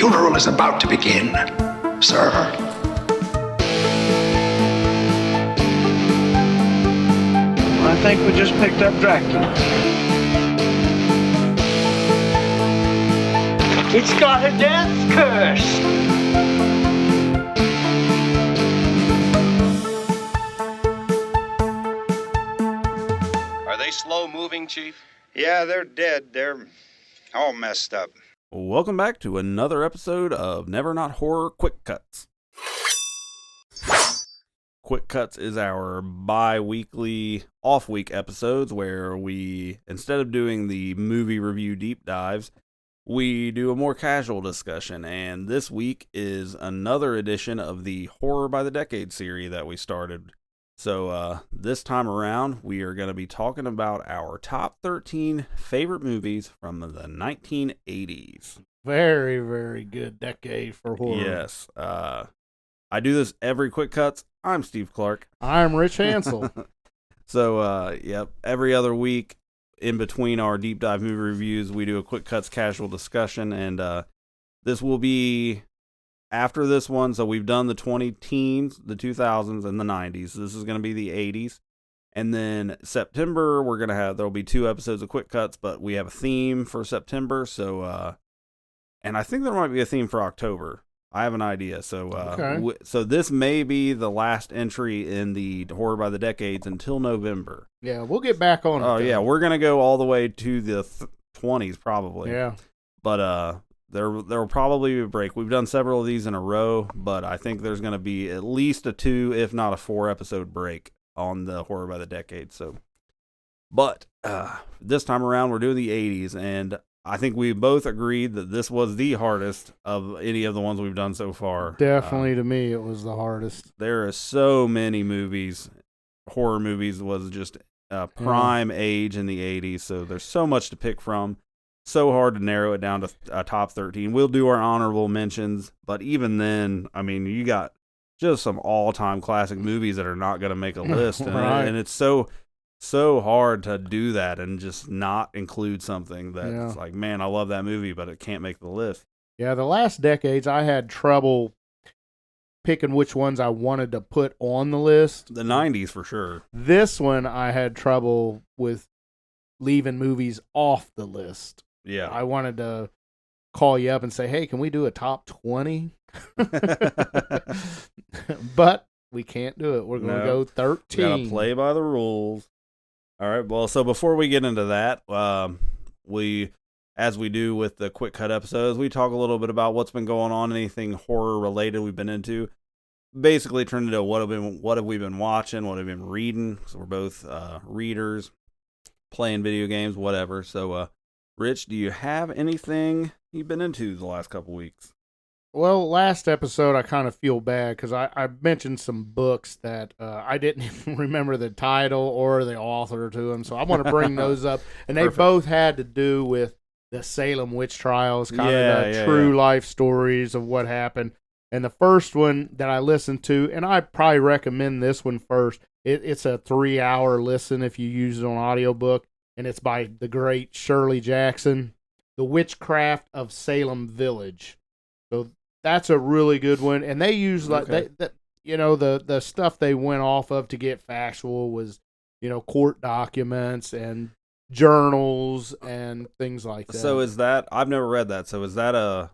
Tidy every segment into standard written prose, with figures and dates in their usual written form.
funeral is about to begin, sir. I think we just picked up Dracula. It's got a death curse. Are they slow-moving, Chief? Yeah, they're dead. They're all messed up. Welcome back to another episode of Never Not Horror Quick Cuts. Quick Cuts is our bi-weekly off-week episodes where we, instead of doing the movie review deep dives, we do a more casual discussion. And this week is another edition of the Horror by the Decade series that we started. So this time around, we are going to be talking about our top 13 favorite movies from the 1980s. Very, very good decade for horror. Yes. I do this every Quick Cuts. I'm Steve Clark. I'm Rich Hansel. So, every other week in between our deep dive movie reviews, we do a Quick Cuts casual discussion. And this will be after this one. So we've done the 2010s, the 2000s, and the 90s. This is going to be the 80s. And then September, there'll be 2 episodes of Quick Cuts, but we have a theme for September. So, and I think there might be a theme for October. I have an idea. So, okay. So this may be the last entry in the Horror by the Decades until November. Yeah, we'll get back on it. Oh, yeah. We're going to go all the way to the 20s, probably. Yeah. But, there will probably be a break. We've done several of these in a row, but I think there's going to be at least a 2, if not a 4 episode break on the Horror by the Decade. So, but this time around we're doing the 80s, and I think we both agreed that this was the hardest of any of the ones we've done so far. Definitely to me, it was the hardest. There are so many movies. Horror movies was just a prime age in the 80s, so there's so much to pick from. So hard to narrow it down to a top 13. We'll do our honorable mentions, but even then, I mean, you got just some all-time classic movies that are not going to make a list, Right. and it's so hard to do that and just not include something that's like, man, I love that movie, but it can't make the list. Yeah, the last decades, I had trouble picking which ones I wanted to put on the list. The 90s, for sure. This one, I had trouble with leaving movies off the list. Yeah. I wanted to call you up and say, hey, can we do a top 20? But we can't do it. We're going to go 13. We got to play by the rules. All right. Well, so before we get into that, as we do with the Quick Cut episodes, we talk a little bit about what's been going on, anything horror related we've been into. Basically turned into what have we been watching, what have we been reading. So we're both readers, playing video games, whatever. So, Rich, do you have anything you've been into the last couple weeks? Well, last episode, I kind of feel bad because I mentioned some books that I didn't even remember the title or the author to them. So I want to bring those up. And they both had to do with the Salem witch trials, kind of the true life stories of what happened. And the first one that I listened to, and I probably recommend this one first. It's a 3-hour listen if you use it on audiobook. And it's by the great Shirley Jackson, The Witchcraft of Salem Village. So that's a really good one. And they use the stuff they went off of to get factual was, court documents and journals and things like that. So is that, I've never read that. So is that a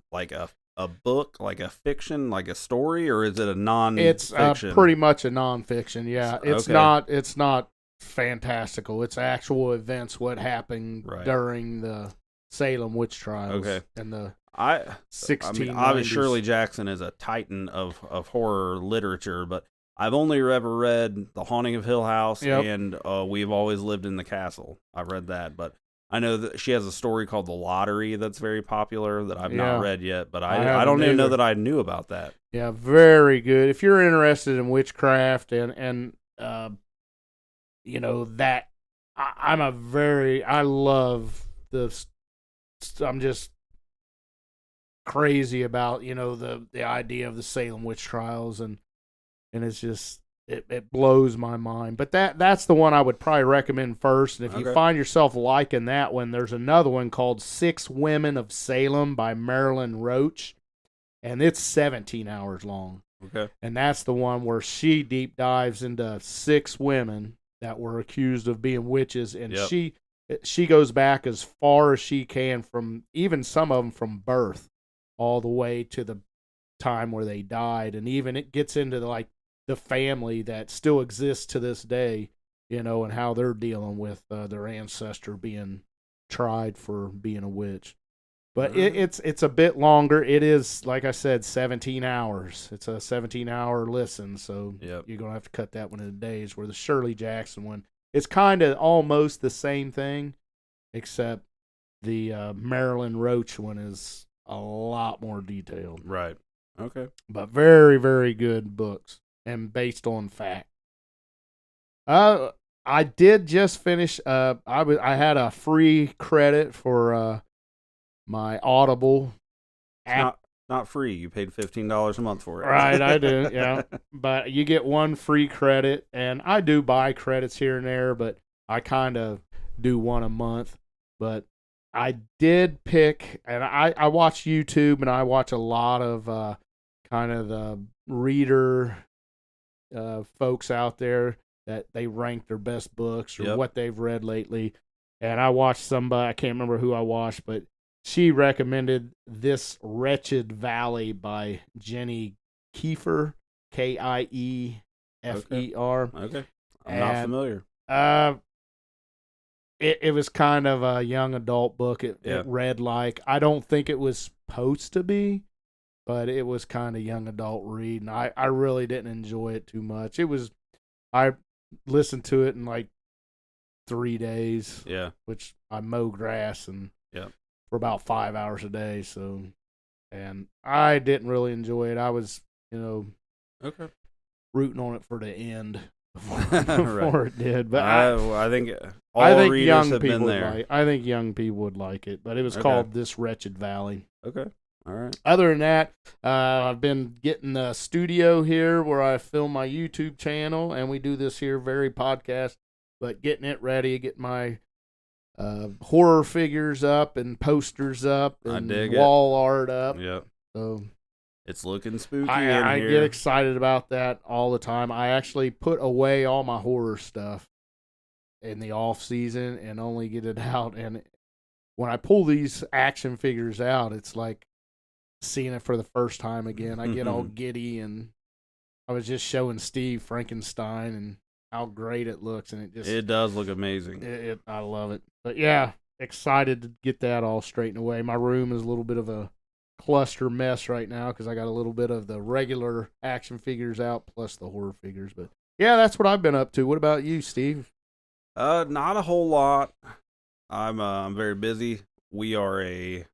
book, like a fiction, like a story, or is it a non-fiction? It's pretty much a non-fiction. Yeah. It's not fantastical. It's actual events, what happened during the Salem witch trials. Okay. And the 1690s. I mean, obviously Shirley Jackson is a titan of horror literature, but I've only ever read The Haunting of Hill House and We've Always Lived in the Castle. I've read that, but I know that she has a story called The Lottery that's very popular that I've not read yet, but I don't even know that I knew about that. Yeah, very good. If you're interested in witchcraft and that I love this. I'm just crazy about, the idea of the Salem witch trials and it's just, it blows my mind. But that's the one I would probably recommend first. And if you find yourself liking that one, there's another one called 6 Women of Salem by Marilyn Roach. and it's 17 hours long. Okay. And that's the one where she deep dives into 6 women that were accused of being witches, and she goes back as far as she can, from even some of them from birth all the way to the time where they died, and even it gets into the family that still exists to this day, you know, and how they're dealing with their ancestor being tried for being a witch. But it's a bit longer. It is, like I said, 17 hours. It's a 17-hour listen, so you're going to have to cut that one into days, where the Shirley Jackson one, it's kind of almost the same thing, except the Marilyn Roach one is a lot more detailed. Right. Okay. But very, very good books and based on fact. I did just finish. I had a free credit for my Audible app. Not free. You paid $15 a month for it. Right, I do. Yeah, but you get one free credit, and I do buy credits here and there, but I kind of do one a month. But I did pick, and I watch YouTube, and I watch a lot of kind of the reader folks out there that they rank their best books or what they've read lately. And I watched somebody, I can't remember who I watched, but she recommended This Wretched Valley by Jenny Kiefer, Kiefer. Okay. I'm not familiar. It was kind of a young adult book. It read like, I don't think it was supposed to be, but it was kind of young adult read, and I really didn't enjoy it too much. I listened to it in like 3 days. Yeah. Which I mow grass and for about 5 hours a day. So, and I didn't really enjoy it. I was, rooting on it for the end before it did. But I think all readers have been there. I think young people would like it. But it was called This Wretched Valley. Okay. All right. Other than that, I've been getting a studio here where I film my YouTube channel, and we do this here very podcast, but getting it ready, getting my horror figures up and posters up and wall art up. Yep. So it's looking spooky I get excited about that all the time. I actually put away all my horror stuff in the off season and only get it out. And when I pull these action figures out, it's like seeing it for the first time again. I get all giddy, and I was just showing Steve Frankenstein and how great it looks, and it does look amazing. I love it. But yeah, excited to get that all straightened away. My room is a little bit of a cluster mess right now because I got a little bit of the regular action figures out plus the horror figures. But yeah, that's what I've been up to. What about you, Steve? Not a whole lot. I'm very busy. We are a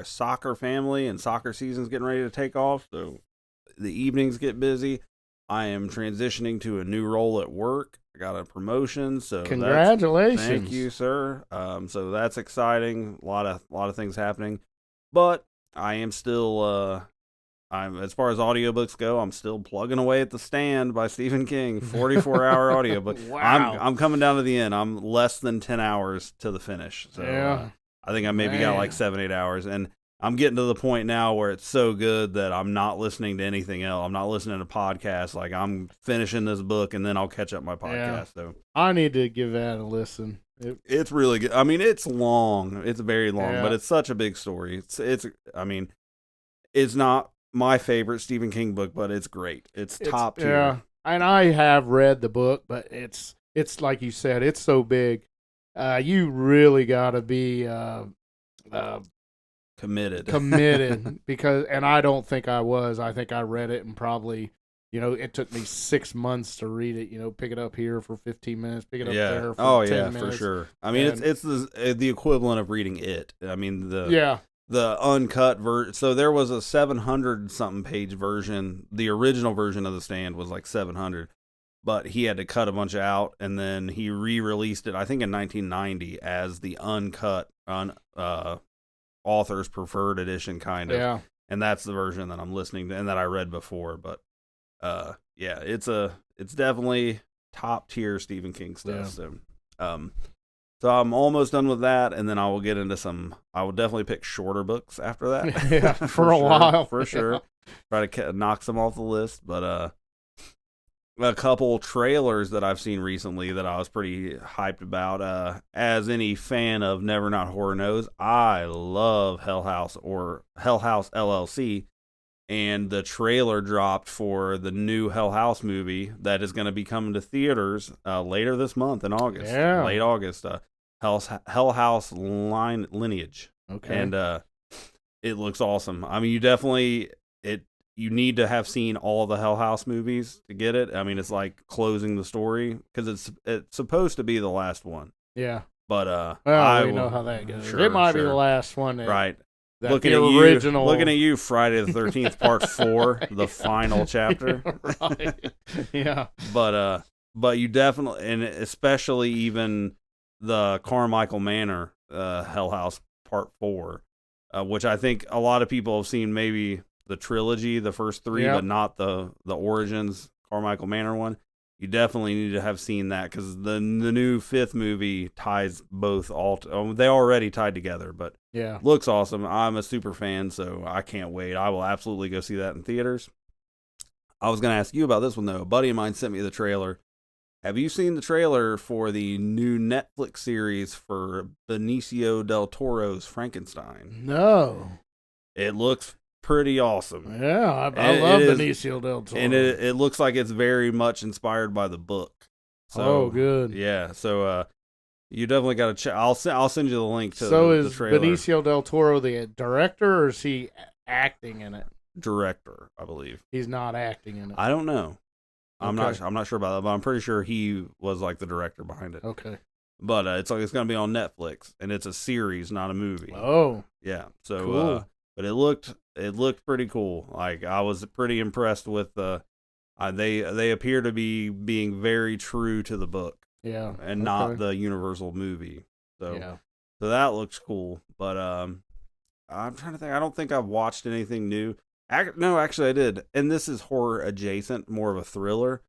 soccer family, and soccer season's getting ready to take off, so the evenings get busy. I am transitioning to a new role at work. I got a promotion, so congratulations. Thank you, sir. So that's exciting. A lot of things happening, but I am still I'm as far as audiobooks go, I'm still plugging away at The Stand by Stephen King, 44-hour audiobook. Wow. I'm coming down to the end. I'm less than 10 hours to the finish. So I think I maybe got like 7-8 hours, and I'm getting to the point now where it's so good that I'm not listening to anything else. I'm not listening to podcasts. Like, I'm finishing this book, and then I'll catch up my podcast. Yeah. So I need to give that a listen. It's really good. I mean, it's long. It's very long, but it's such a big story. I mean, it's not my favorite Stephen King book, but it's great. It's top tier. Yeah, and I have read the book, but it's like you said, it's so big. You really got to be committed because, and I don't think I was. I think I read it and probably, it took me 6 months to read it. Pick it up here for 15 minutes, pick it up there for 10 minutes. For sure. I mean, it's the equivalent of reading it. I mean, the uncut version. So there was a 700 something page version. The original version of The Stand was like 700. But he had to cut a bunch out, and then he re-released it, I think in 1990, as the uncut, author's preferred edition, kind of. Yeah. And that's the version that I'm listening to and that I read before. But it's definitely top tier Stephen King stuff. Yeah. So So I'm almost done with that, and then I will get into some. I will definitely pick shorter books after that. Yeah, for a while. For sure. Try to knock some off the list, but a couple trailers that I've seen recently that I was pretty hyped about. As any fan of Never Not Horror knows, I love Hell House LLC, and the trailer dropped for the new Hell House movie that is going to be coming to theaters later this month in August. Yeah. Late August. Hell House Lineage. Okay. And it looks awesome. I mean, you need to have seen all the Hell House movies to get it. I mean, it's like closing the story because it's supposed to be the last one. Yeah. But well, we know how that goes. Sure, it might be sure. the last one. Right. That Looking the at original. you, Friday the 13th, Part 4, the final chapter. Right. Yeah. But you definitely, and especially even the Carmichael Manor Hell House Part 4, which I think a lot of people have seen maybe the trilogy, the first 3, Yep. but not the Origins Carmichael Manor one. You definitely need to have seen that because the new 5th movie ties both they already tied together, but Yeah. looks awesome. I'm a super fan, so I can't wait. I will absolutely go see that in theaters. I was going to ask you about this one, though. A buddy of mine sent me the trailer. Have you seen the trailer for the new Netflix series for Benicio del Toro's Frankenstein? No. It looks pretty awesome. Yeah, I And love it is- Benicio del Toro. And it looks like it's very much inspired by the book. So, oh, good. Yeah, so you definitely got to check. I'll send you the link to So the is trailer. Benicio del Toro the director, or is he acting in it? Director, I believe. He's not acting in it. I don't know. I'm Okay. not sure about that, but I'm pretty sure he was like the director behind it. Okay. But it's going to be on Netflix, and it's a series, not a movie. Oh, Yeah. So, cool. but it looked pretty cool. Like I was pretty impressed with they appear to be being very true to the book yeah. and not the Universal movie. So, Yeah. so that looks cool. But I'm trying to think. I don't think I've watched anything new. No, actually I did. And this is horror adjacent, more of a thriller.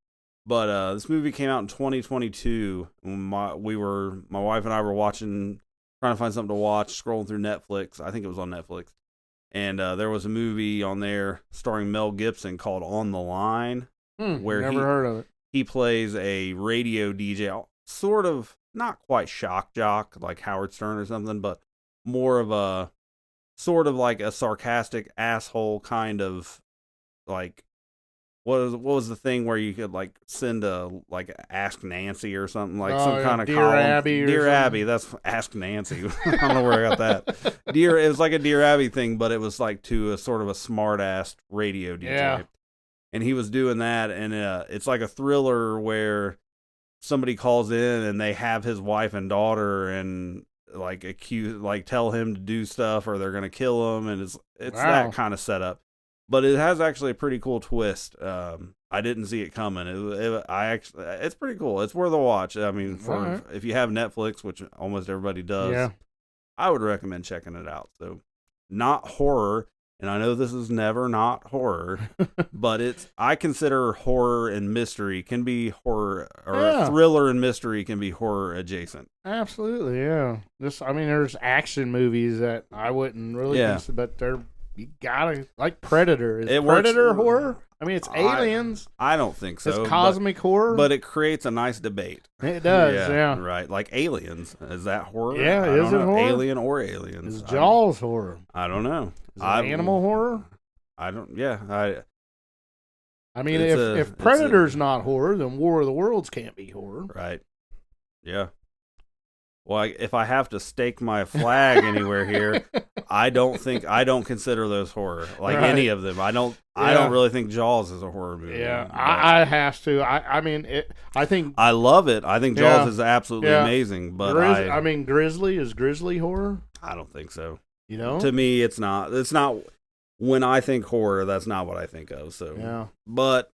But this movie came out in 2022. My wife and I were trying to find something to watch, scrolling through Netflix. I think it was on Netflix. And there was a movie on there starring Mel Gibson called On the Line, where never heard of it. he plays a radio DJ, sort of not quite shock jock like Howard Stern or something, but more of a sort of like a sarcastic asshole kind of like what was the thing where you could like send a like Ask Nancy or something like some kind of Dear column. Abby or Dear something? Abby, that's Ask Nancy. I don't know where I got that. It was like a Dear Abby thing, but it was like to a sort of a smart ass radio DJ. Yeah. And he was doing that, and it's like a thriller somebody calls in and they have his wife and daughter and tell him to do stuff or they're gonna kill him, and it's Wow. that kind of setup. But it has actually a pretty cool twist. I didn't see it coming. It's pretty cool. It's worth a watch. I mean, Alright. if you have Netflix, which almost everybody does, Yeah. I would recommend checking it out. So, not horror. And I know this is never not horror, but I consider horror and mystery can be horror, or Yeah. thriller and mystery can be horror adjacent. Absolutely, yeah. There's action movies that I wouldn't really Yeah. consider, but you gotta, like Predator. Is It works- Predator horror? I mean, it's aliens. I don't think so. It's cosmic horror. but it creates a nice debate. It does, yeah. Right. Like Aliens. Is that horror? Yeah, I is don't it know. horror? Alien or Aliens? Is Jaws horror? I don't know. Is it animal horror? I don't. Yeah. I mean, It's if Predator's not horror, then War of the Worlds can't be horror. Right. Yeah. Well, if I have to stake my flag anywhere here, I don't consider those horror. Like Right. any of them. I don't really think Jaws is a horror movie. Yeah, But I have to. I mean, I think I love it. I think Jaws Yeah. is absolutely Yeah. amazing, but Grizzly is Grizzly horror. I don't think so. You know, To me, it's not. It's not. When I think horror, that's not what I think of. So, yeah, but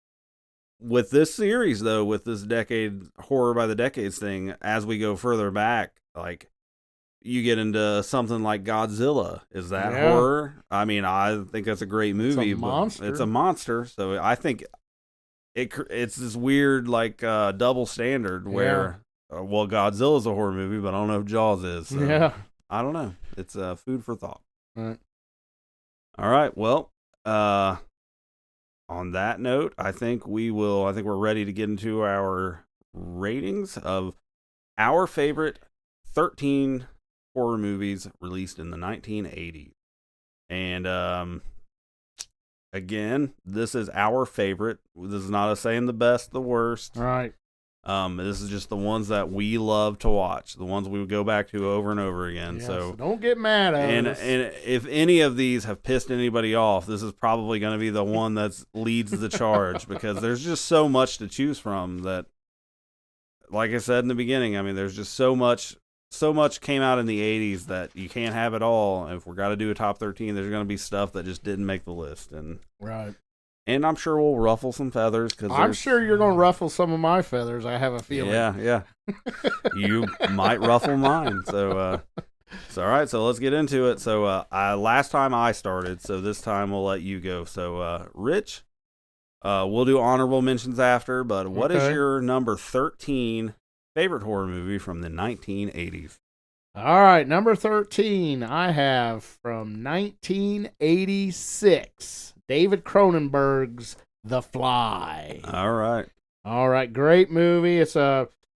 with this series, though, with this decade horror by the decades thing, as we go further back, like you get into something like Godzilla. Is that Yeah. horror? I mean, I think that's a great movie. but monster. It's a monster. So I think it's this weird like double standard where well, Godzilla's a horror movie, but I don't know if Jaws is. So Yeah. I don't know. It's food for thought. Right. All right. Well, on that note, I think we're ready to get into our ratings of our favorite 13 horror movies released in the 1980s. And again, this is our favorite. This is not us saying the best, the worst. Right. This is just the ones that we love to watch, the ones we would go back to over and over again. Yeah, so don't get mad at us. and if any of these have pissed anybody off, this is probably going to be the one that leads the charge, because there's just so much to choose from that, like I said in the beginning, I mean, there's just so much came out in the 80s that you can't have it all. And if we're got to do a top 13, there's going to be stuff that just didn't make the list. Right. And I'm sure we'll ruffle some feathers. I'm sure you're going to ruffle some of my feathers. I have a feeling. Yeah. You might ruffle mine. So all right. So let's get into it. So last time I started, so this time we'll let you go. So Rich, we'll do honorable mentions after. But what is your number 13 favorite horror movie from the 1980s? All right, number 13, I have from 1986, David Cronenberg's The Fly. All right, great movie. It's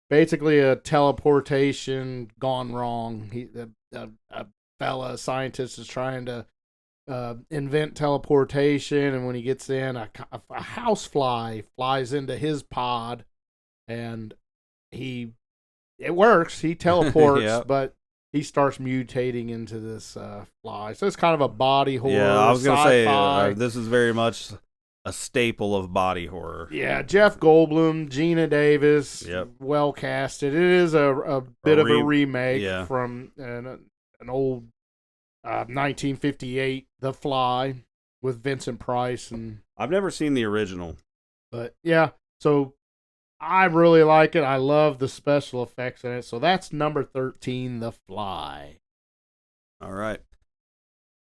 basically a teleportation gone wrong. A scientist is trying to invent teleportation, and when he gets in, a housefly flies into his pod, and it works. He teleports, Yep. but he starts mutating into this fly. So it's kind of a body horror. Yeah, I was going to say, sci-fi. this is very much a staple of body horror. Yeah, Jeff Goldblum, Gina Davis, Yep. well casted. It is a bit of a remake yeah. from an old 1958 The Fly with Vincent Price. I've never seen the original. But yeah, so I really like it. I love the special effects in it. So that's number 13, The Fly. All right.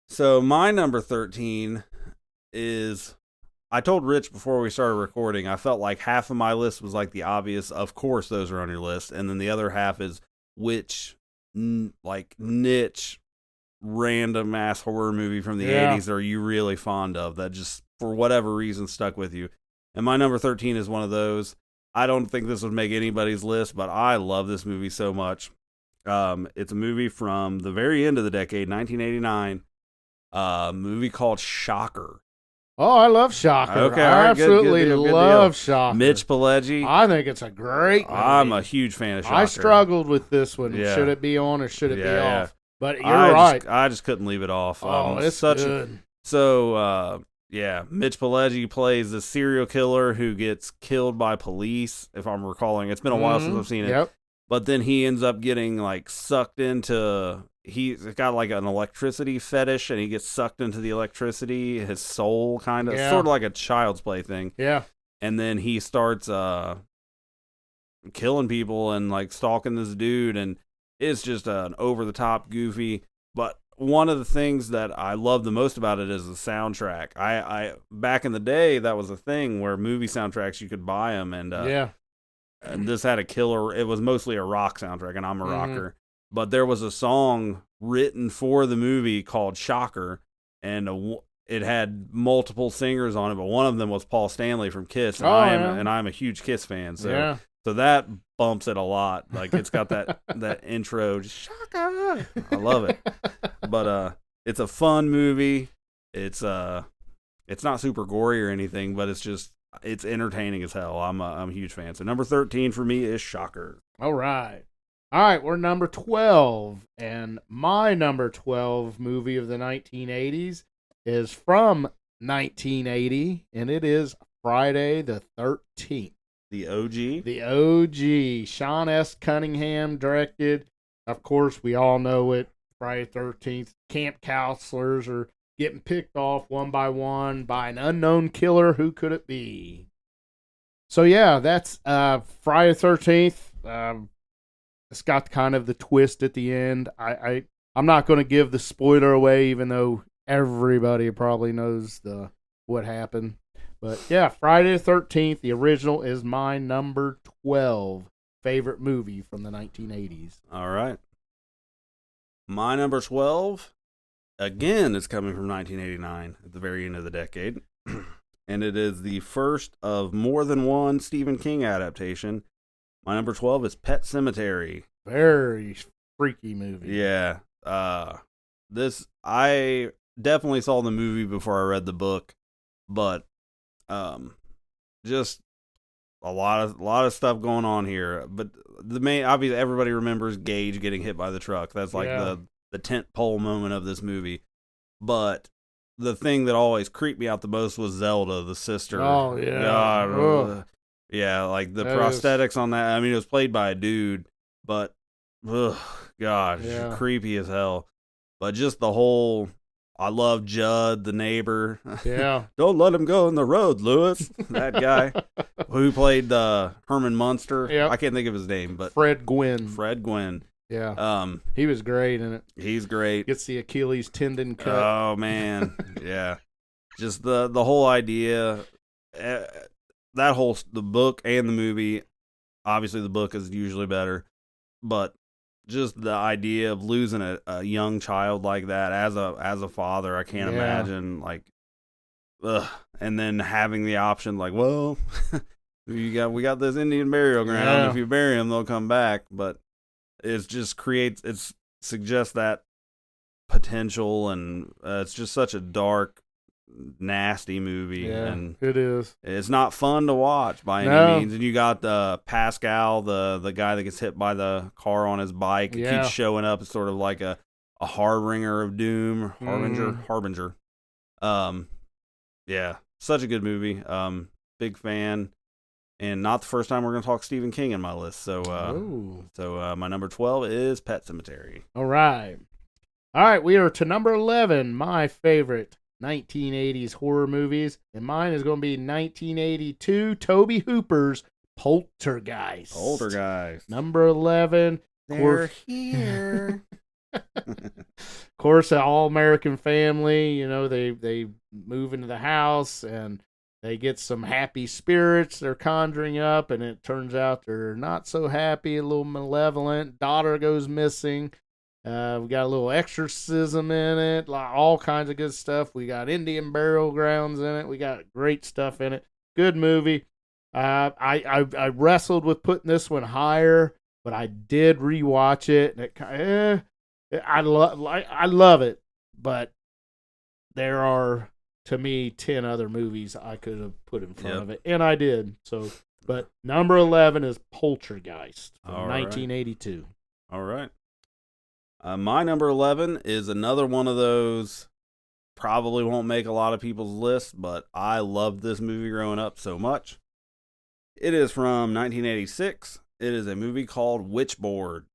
So my number 13 is, I told Rich before we started recording, I felt like half of my list was like the obvious, of course those are on your list, and then the other half is which niche random ass horror movie from the 80s are you really fond of that just for whatever reason stuck with you. And my number 13 is one of those. I don't think this would make anybody's list, but I love this movie so much. It's a movie from the very end of the decade, 1989. A movie called Shocker. Oh, I love Shocker. Okay, I all right, absolutely good deal. love Shocker. Mitch Pileggi. I think it's a great movie. I'm a huge fan of Shocker. I struggled with this one. Yeah. Should it be on or should it be Yeah. off? But you're right. I just couldn't leave it off. It's good. Mitch Pileggi plays the serial killer who gets killed by police, if I'm recalling. It's been a while since I've seen it. Yep. But then he ends up getting like sucked into, he's got like an electricity fetish, and he gets sucked into the electricity, his soul kind of, sort of like a Child's Play thing. Yeah. And then he starts killing people and like stalking this dude, and it's just an over-the-top goofy. But one of the things that I love the most about it is the soundtrack. I back in the day, that was a thing where movie soundtracks, you could buy them, and and this had a killer. It was mostly a rock soundtrack, and I'm a rocker. But there was a song written for the movie called Shocker, and it had multiple singers on it, but one of them was Paul Stanley from Kiss, and I'm a huge Kiss fan. So so that bumps it a lot. Like it's got that intro, just Shocker. I love it. But it's a fun movie. It's not super gory or anything, but it's entertaining as hell. I'm a huge fan. So number 13 for me is Shocker. All right, we're number 12, and my number 12 movie of the 1980s is from 1980, and it is Friday the 13th. The OG? The OG. Sean S. Cunningham directed. Of course, we all know it. Friday the 13th. Camp counselors are getting picked off one by one by an unknown killer. Who could it be? So, yeah, that's Friday the 13th. It's got kind of the twist at the end. I'm not going to give the spoiler away, even though everybody probably knows what happened. But yeah, Friday the 13th, the original, is my number 12 favorite movie from the 1980s. All right. My number 12, again, is coming from 1989 at the very end of the decade. And it is the first of more than one Stephen King adaptation. My number 12 is Pet Sematary. Very freaky movie. Yeah. I definitely saw the movie before I read the book, but just a lot of stuff going on here. But the main, obviously, everybody remembers Gage getting hit by the truck. That's like the tent pole moment of this movie. But the thing that always creeped me out the most was Zelda, the sister. Oh yeah. God, yeah, like the prosthetics on that. I mean, it was played by a dude, but gosh, creepy as hell. But just the whole, I love Judd, the neighbor. Yeah. Don't let him go in the road, Lewis. That guy who played Herman Munster. Yep. I can't think of his name, but Fred Gwynn. Fred Gwynn. Yeah. He was great in it. He's great. Gets the Achilles tendon cut. Oh man. Yeah. Just the whole idea, the book and the movie. Obviously the book is usually better, but just the idea of losing a young child like that as a father, I can't imagine, like, and then having the option, like, well, we got this Indian burial ground. Yeah. If you bury them, they'll come back. But it just suggests that potential, and it's just such a dark, nasty movie. Yeah, and it is. It's not fun to watch by any means. And you got Pascal, the guy that gets hit by the car on his bike. It keeps showing up as sort of like a harbinger of doom, harbinger. Yeah, such a good movie. Big fan, and not the first time we're going to talk Stephen King in my list. So, my number 12 is Pet Sematary. All right, we are to number 11. My favorite 1980s horror movies, and mine is going to be 1982 Tobe Hooper's Poltergeist. Number 11. They're here. Of course, an all-American family, you know, they move into the house and they get some happy spirits they're conjuring up, and it turns out they're not so happy, a little malevolent. Daughter goes missing. We got a little exorcism in it, like all kinds of good stuff. We got Indian burial grounds in it. We got great stuff in it. Good movie. I wrestled with putting this one higher, but I did rewatch it, and I love it. But there are, to me, 10 other movies I could have put in front of it, and I did. So, but number 11 is Poltergeist from 1982. All right. My number 11 is another one of those, probably won't make a lot of people's list, but I loved this movie growing up so much. It is from 1986. It is a movie called Witchboard.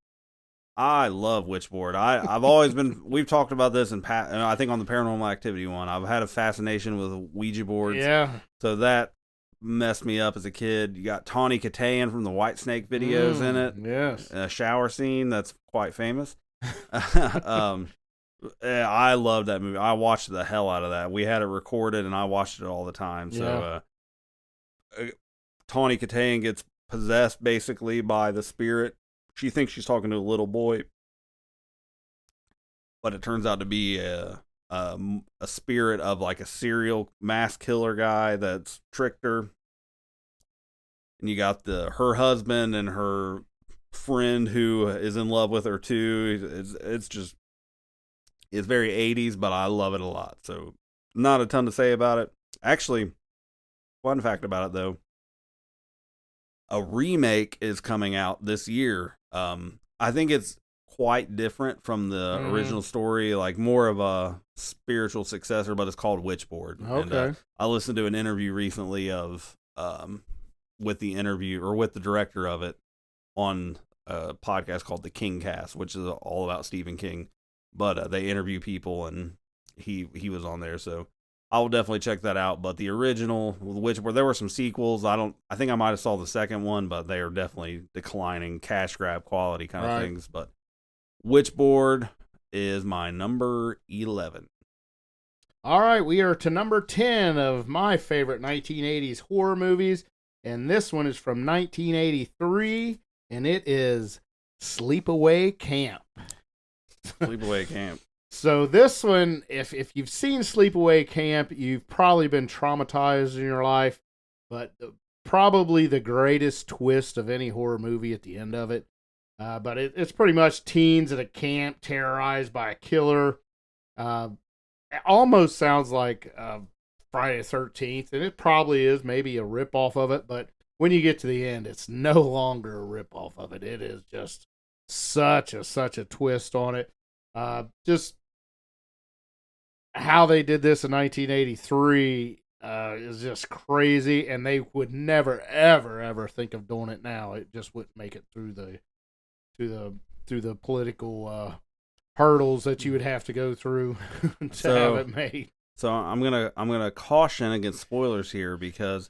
I love Witchboard. I've always been, we've talked about this in I think on the Paranormal Activity one. I've had a fascination with Ouija boards. Yeah. So that messed me up as a kid. You got Tawny Kitaen from the Whitesnake videos in it. Yes. A shower scene that's quite famous. I love that movie. I watched the hell out of that. We had it recorded and I watched it all the time. So Tawny Kitaen gets possessed basically by the spirit. She thinks she's talking to a little boy, but it turns out to be a spirit of like a serial mass killer guy that's tricked her. And you got her husband and her friend who is in love with her too. It's very 80s, but I love it a lot. So not a ton to say about it. Actually, fun fact about it though, a remake is coming out this year. I think it's quite different from the original story, like more of a spiritual successor, but it's called Witchboard. Okay. And, I listened to an interview recently of with the director of it on a podcast called The King Cast, which is all about Stephen King. But they interview people, and he was on there, so I will definitely check that out. But the original Witchboard, there were some sequels. I think I might have saw the second one, but they are definitely declining cash grab quality kind of things. But Witchboard is my number 11. All right, we are to number 10 of my favorite 1980s horror movies, and this one is from 1983, and it is Sleepaway Camp. Sleepaway Camp. So this one, if you've seen Sleepaway Camp, you've probably been traumatized in your life, but probably the greatest twist of any horror movie at the end of it. But it's pretty much teens at a camp terrorized by a killer. It almost sounds like Friday the 13th, and it probably is maybe a ripoff of it, but when you get to the end, it's no longer a ripoff of it. It is just such a twist on it. Just how they did this in 1983 is just crazy, and they would never, ever think of doing it now. It just wouldn't make it through the political hurdles that you would have to go through to have it made. So I'm gonna caution against spoilers here because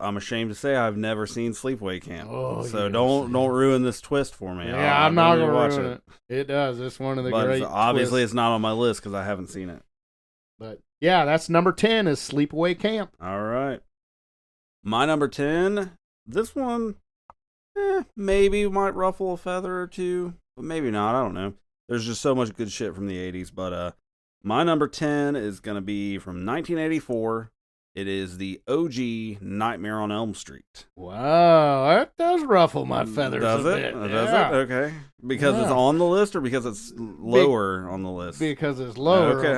I'm ashamed to say I've never seen Sleepaway Camp. Oh, so don't ruin this twist for me. Yeah, I'm not gonna watch it. It does. It's one of the great. Obviously, twists. it's not on my list because I haven't seen it. But yeah, that's number 10 is Sleepaway Camp. All right, my number 10. This one, maybe might ruffle a feather or two, but maybe not. I don't know. There's just so much good shit from the 80s. But my number 10 is going to be from 1984. It is the OG Nightmare on Elm Street. Wow, that does ruffle my feathers Does a it? bit. Does it? Okay. Because it's on the list or because it's lower on the list? Because it's lower. Okay,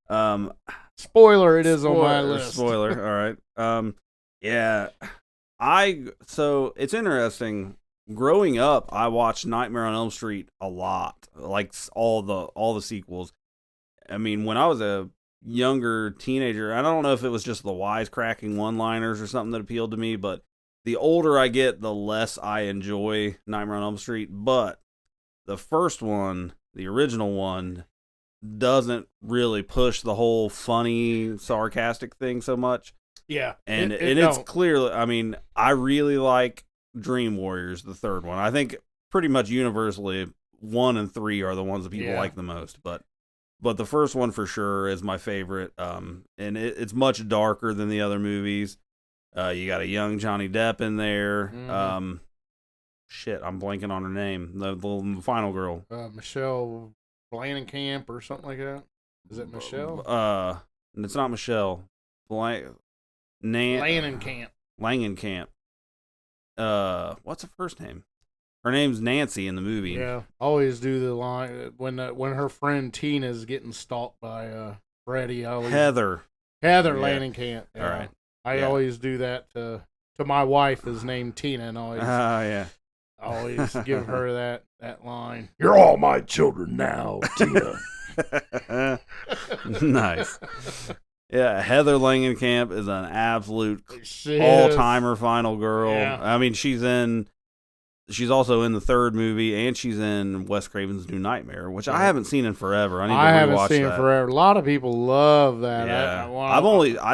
all right. Spoiler, it is on my list. Spoiler, all right. Yeah. So it's interesting. Growing up, I watched Nightmare on Elm Street a lot, like all the sequels. I mean, when I was a younger teenager, I don't know if it was just the wisecracking one-liners or something that appealed to me, but the older I get, the less I enjoy Nightmare on Elm Street. But the first one, the original one, doesn't really push the whole funny, sarcastic thing so much. Yeah, and it's clearly. I mean, I really like Dream Warriors, the third one. I think pretty much universally 1 and 3 are the ones that people like the most, but the first one for sure is my favorite. And it's much darker than the other movies. You got a young Johnny Depp in there. Mm-hmm. Shit, I'm blanking on her name. The final girl, Michelle Langenkamp or something like that. Is it Michelle? It's not Michelle. Langenkamp. What's her first name? Her name's Nancy in the movie. Yeah, always do the line when her friend Tina's getting stalked by Freddy. Heather Langenkamp. Yeah. All right. I always do that to my wife is named Tina, and always always give her that line. You're all my children now, Tina. Nice. Yeah, Heather Langenkamp is an absolute all-timer final girl. Yeah. I mean, she's also in the third movie, and she's in Wes Craven's New Nightmare, which I haven't seen in forever. I haven't seen it forever. A lot of people love that. Yeah. I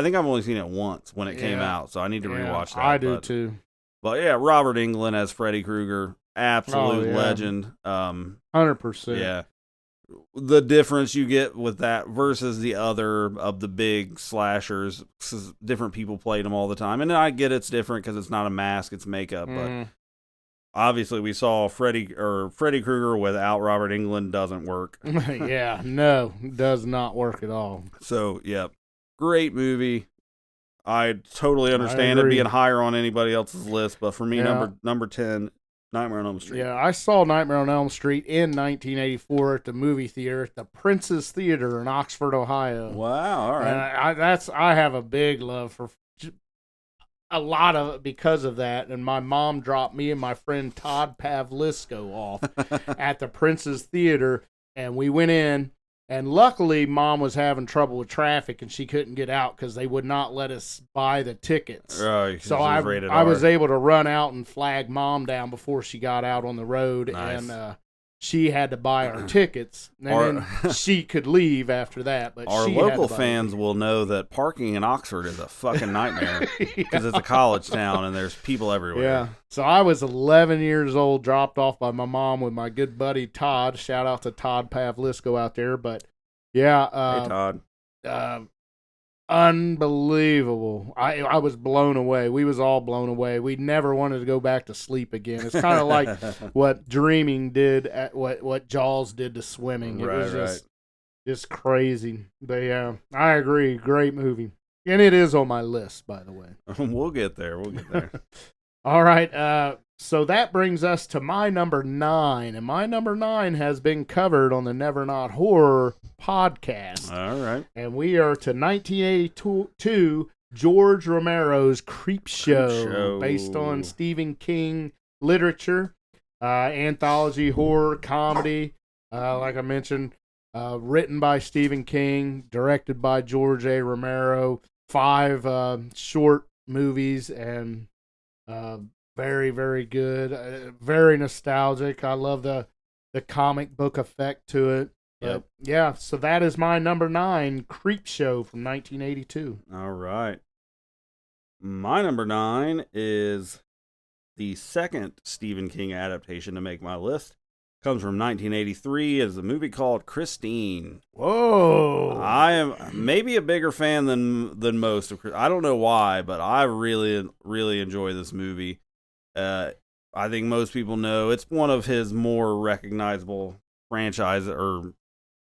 think I've only seen it once when it came out, so I need to rewatch that. I do too. But yeah, Robert Englund as Freddy Krueger, absolute legend. 100%. Yeah. The difference you get with that versus the other of the big slashers, different people played them all the time. And I get it's different because it's not a mask, it's makeup. But obviously we saw Freddy Krueger without Robert Englund doesn't work. Yeah, no, does not work at all. So, yeah, great movie. I totally understand it being higher on anybody else's list, but for me, number 10, Nightmare on Elm Street. Yeah, I saw Nightmare on Elm Street in 1984 at the movie theater at the Princess Theater in Oxford, Ohio. Wow, all right. And I have a big love for a lot of it because of that. And my mom dropped me and my friend Todd Pavlisco off at the Princess Theater, and we went in. And luckily, Mom was having trouble with traffic, and she couldn't get out because they would not let us buy the tickets. So I was able to run out and flag Mom down before she got out on the road, and she had to buy our tickets, and then she could leave after that. But our local fans will know that parking in Oxford is a fucking nightmare because it's a college town and there's people everywhere. Yeah. So I was 11 years old, dropped off by my mom with my good buddy Todd. Shout out to Todd Pavlisco out there. But yeah, hey Todd. unbelievable. I was blown away. We was all blown away. We never wanted to go back to sleep again. It's kind of like what dreaming did at what Jaws did to swimming. It was just crazy. But yeah, I agree. Great movie. And it is on my list, by the way. We'll get there. All right. So that brings us to my number 9. And my number 9 has been covered on the Never Not Horror podcast. All right. And we are to 1982, George Romero's Creepshow, based on Stephen King literature, anthology horror comedy, like I mentioned, written by Stephen King, directed by George A. Romero, 5 short movies, and very, very good, very nostalgic. I love the comic book effect to it. But yeah, so that is my number 9, Creepshow from 1982. All right. My number 9 is the second Stephen King adaptation to make my list. Comes from 1983 as a movie called Christine. Whoa! I am maybe a bigger fan than most of. I don't know why, but I really enjoy this movie. I think most people know it's one of his more recognizable franchise or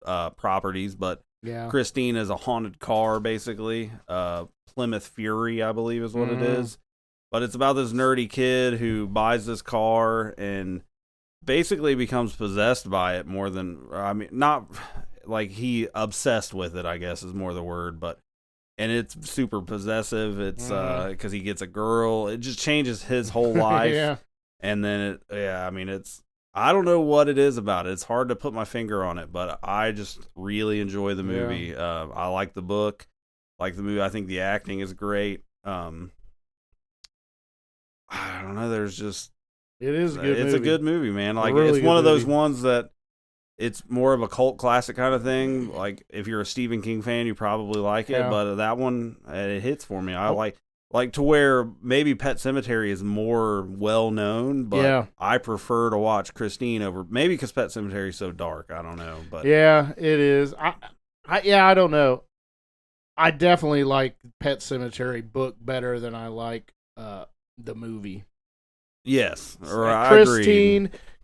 properties. But yeah, Christine is a haunted car, basically. Plymouth Fury, I believe, is what it is. But it's about this nerdy kid who buys this car and basically becomes possessed by it more than, I mean, not like he obsessed with it, I guess is more the word, but, and it's super possessive. It's, cause he gets a girl. It just changes his whole life. Yeah. And then I don't know what it is about it. It's hard to put my finger on it, but I just really enjoy the movie. Yeah. I like the book, like the movie. I think the acting is great. I don't know. There's just, it is a good movie. It's a good movie, man. Like, really it's one of those movie. Ones that it's more of a cult classic kind of thing. Like, if you're a Stephen King fan, you probably like it. But that one, it hits for me. I like to where maybe Pet Sematary is more well known, but I prefer to watch Christine over, maybe because Pet Sematary is so dark. I don't know, but yeah, it is. I don't know. I definitely like Pet Sematary book better than I like the movie. Yes, or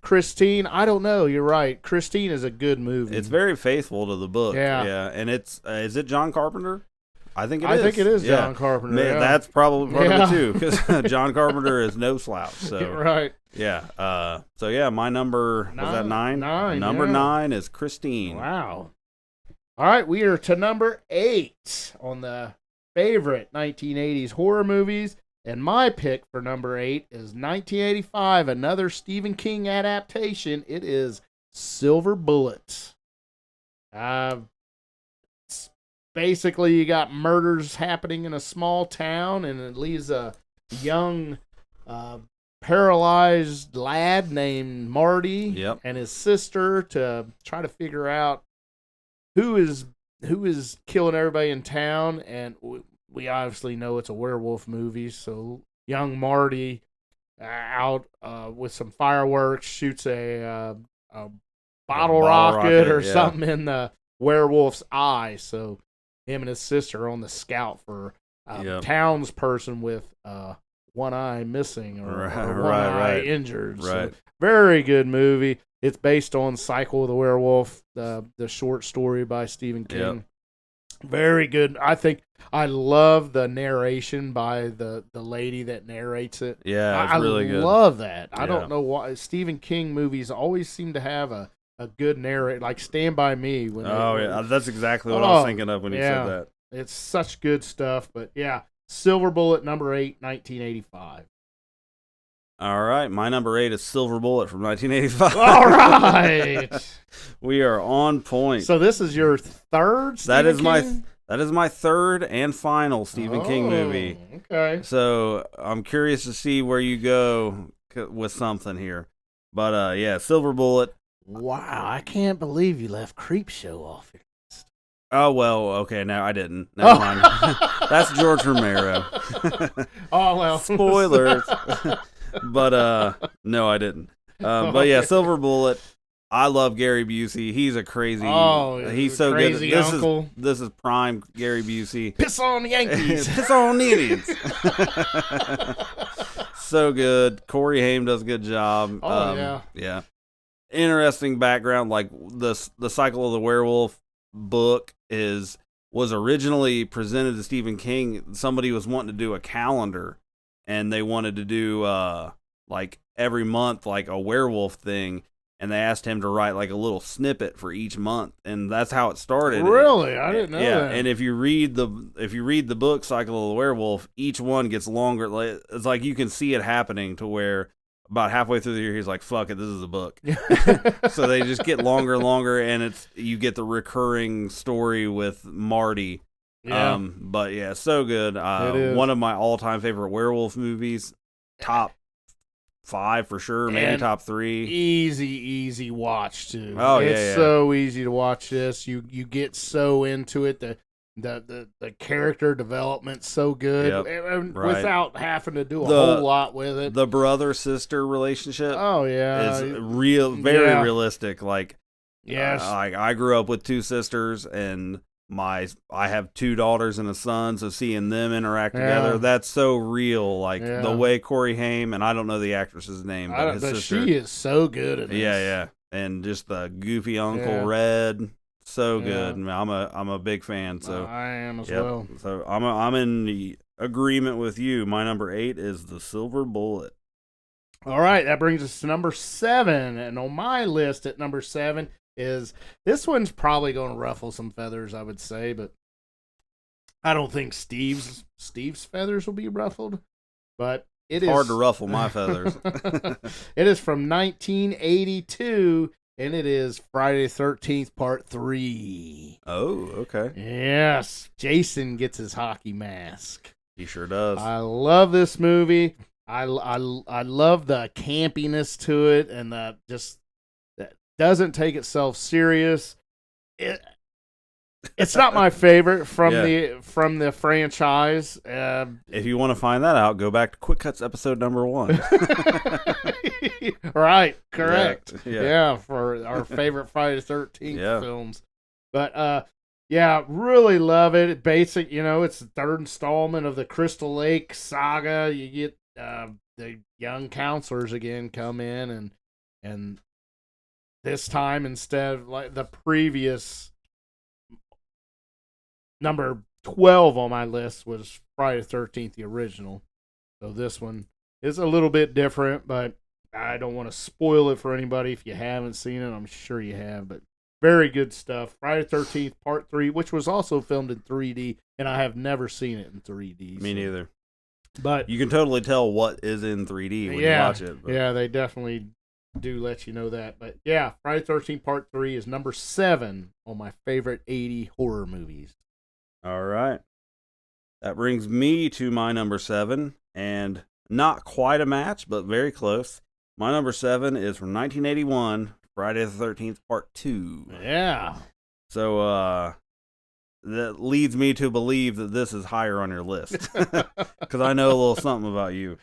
Christine, I don't know. You're right. Christine is a good movie. It's very faithful to the book. Yeah, and it's is it John Carpenter? I think it is John Carpenter. Man, that's probably part of it too, because John Carpenter is no slouch. So right. Yeah. So yeah, my number was that 9? 9. Number 9 is Christine. Wow. All right, we are to number 8 on the favorite 1980s horror movies. And my pick for number 8 is 1985, another Stephen King adaptation. It is Silver Bullet. Basically, you got murders happening in a small town, and it leaves a young, paralyzed lad named Marty and his sister to try to figure out who is killing everybody in town. And we obviously know it's a werewolf movie, so young Marty out with some fireworks shoots a bottle rocket or something in the werewolf's eye. So him and his sister are on the scout for a townsperson with one eye missing or one eye injured. Right. So very good movie. It's based on Cycle of the Werewolf, the short story by Stephen King. Yep. Very good. I think I love the narration by the lady that narrates it. Yeah, it's really good. I love that. I don't know why Stephen King movies always seem to have a good narrator, like Stand By Me. That's exactly what I was thinking of when you said that. It's such good stuff. But yeah, Silver Bullet, number 8, 1985. All right, my number 8 is Silver Bullet from 1985. All right. We are on point. So this is your third Stephen King? That is my third and final Stephen King movie. Okay. So I'm curious to see where you go with something here. But yeah, Silver Bullet. Wow, I can't believe you left Creepshow off your list. Oh, well, okay, no, I didn't. Never mind. That's George Romero. Oh, well. Spoilers. But no, I didn't. But yeah, Silver Bullet. I love Gary Busey. He's a crazy. Oh, he's so crazy good. uncle. This is prime Gary Busey. Piss on the Yankees. Piss on the Indians. So good. Corey Haim does a good job. Oh, yeah. Interesting background. Like the Cycle of the Werewolf book was originally presented to Stephen King. Somebody was wanting to do a calendar, and they wanted to do like every month like a werewolf thing. And they asked him to write like a little snippet for each month, and that's how it started. Really, I didn't know that. And if you read the book Cycle of the Werewolf, each one gets longer. It's like you can see it happening to where about halfway through the year he's like, "Fuck it, this is a book." So they just get longer and longer, and you get the recurring story with Marty. Yeah. But yeah, so good. It is. One of my all-time favorite werewolf movies. Top 5 for sure, maybe And top 3. Easy watch too. Oh, yeah, it's yeah. so easy to watch this. You get so into it. The character development's so good, and Right. without having to do a whole lot with it. The brother-sister relationship Oh yeah, is very yeah. realistic. Like, yes, I grew up with 2 sisters, and I have 2 daughters and a son, so seeing them interact together, that's so real. Like the way Corey Haim, and I don't know the actress's name, but his sister, she is so good at this. yeah, and just the goofy Uncle Red, so good. I'm a big fan. So I am as well. So I'm in the agreement with you. My number 8 is The Silver Bullet. All right, that brings us to number 7, and on my list at number 7 is this one's probably going to ruffle some feathers, I would say, but I don't think Steve's feathers will be ruffled. But it's hard to ruffle my feathers. It is from 1982, and it is Friday the 13th Part 3. Oh, okay. Yes, Jason gets his hockey mask. He sure does. I love this movie. I love the campiness to it, and that doesn't take itself serious. It's not my favorite from the franchise. If you want to find that out, go back to Quick Cuts episode number 1. Right, correct. Yeah. For our favorite Friday the 13th films. But really love it. Basic, it's the 3rd installment of the Crystal Lake saga. You get the young counselors again come in, and this time, instead of like the previous number 12 on my list was Friday the 13th, the original. So this one is a little bit different, but I don't want to spoil it for anybody if you haven't seen it. I'm sure you have, but very good stuff. Friday the 13th, Part 3, which was also filmed in 3D, and I have never seen it in 3D. Me neither. But you can totally tell what is in 3D when you watch it. But. Yeah, they definitely do let you know that. But yeah, Friday the 13th Part 3 is number 7 on my favorite 80 horror movies. All right. That brings me to my number 7, and not quite a match, but very close. My number 7 is from 1981, Friday the 13th Part 2. Yeah. So that leads me to believe that this is higher on your list. Because I know a little something about you.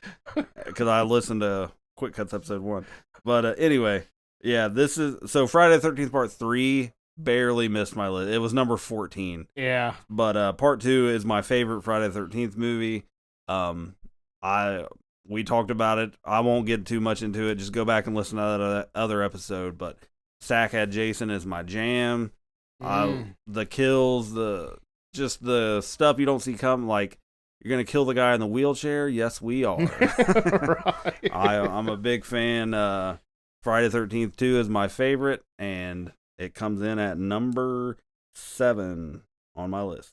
Because I listened to Quick Cuts episode 1. But anyway, yeah, this is... So Friday the 13th Part 3 barely missed my list. It was number 14. Yeah. But Part 2 is my favorite Friday the 13th movie. We talked about it. I won't get too much into it. Just go back and listen to that other episode. But Sackhead Jason is my jam. The kills, the stuff you don't see come, like, you're going to kill the guy in the wheelchair? Yes, we are. Right. I'm a big fan. Friday the 13th 2 is my favorite, and it comes in at number 7 on my list.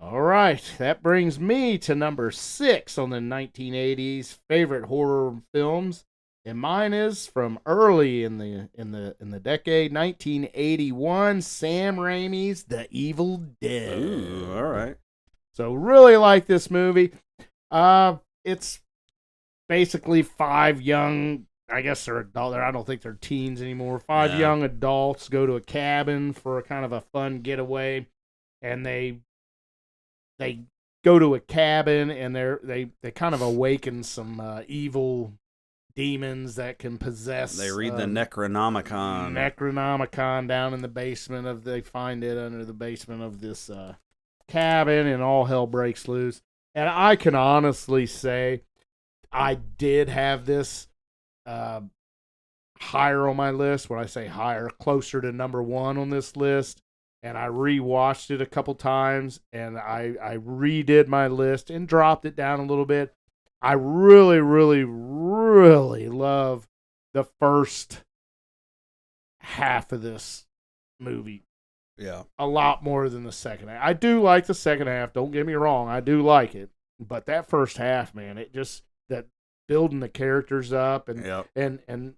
All right, that brings me to number 6 on the 1980s favorite horror films, and mine is from early in the decade, 1981, Sam Raimi's The Evil Dead. Ooh, all right. So really like this movie. It's basically 5 young, I guess they're adult. I don't think they're teens anymore. 5 young adults go to a cabin for a kind of a fun getaway, and they go to a cabin, and they kind of awaken some evil demons that can possess. They read the Necronomicon. Necronomicon down in the basement they find it under the basement of this cabin, and all hell breaks loose. And I can honestly say I did have this higher on my list. When I say higher, closer to number 1 on this list. And I rewatched it a couple times, and I redid my list and dropped it down a little bit. I really, really, really love the first half of this movie. Yeah. A lot more than the second half. I do like the second half, don't get me wrong. I do like it. But that first half, man, it just, that building the characters up and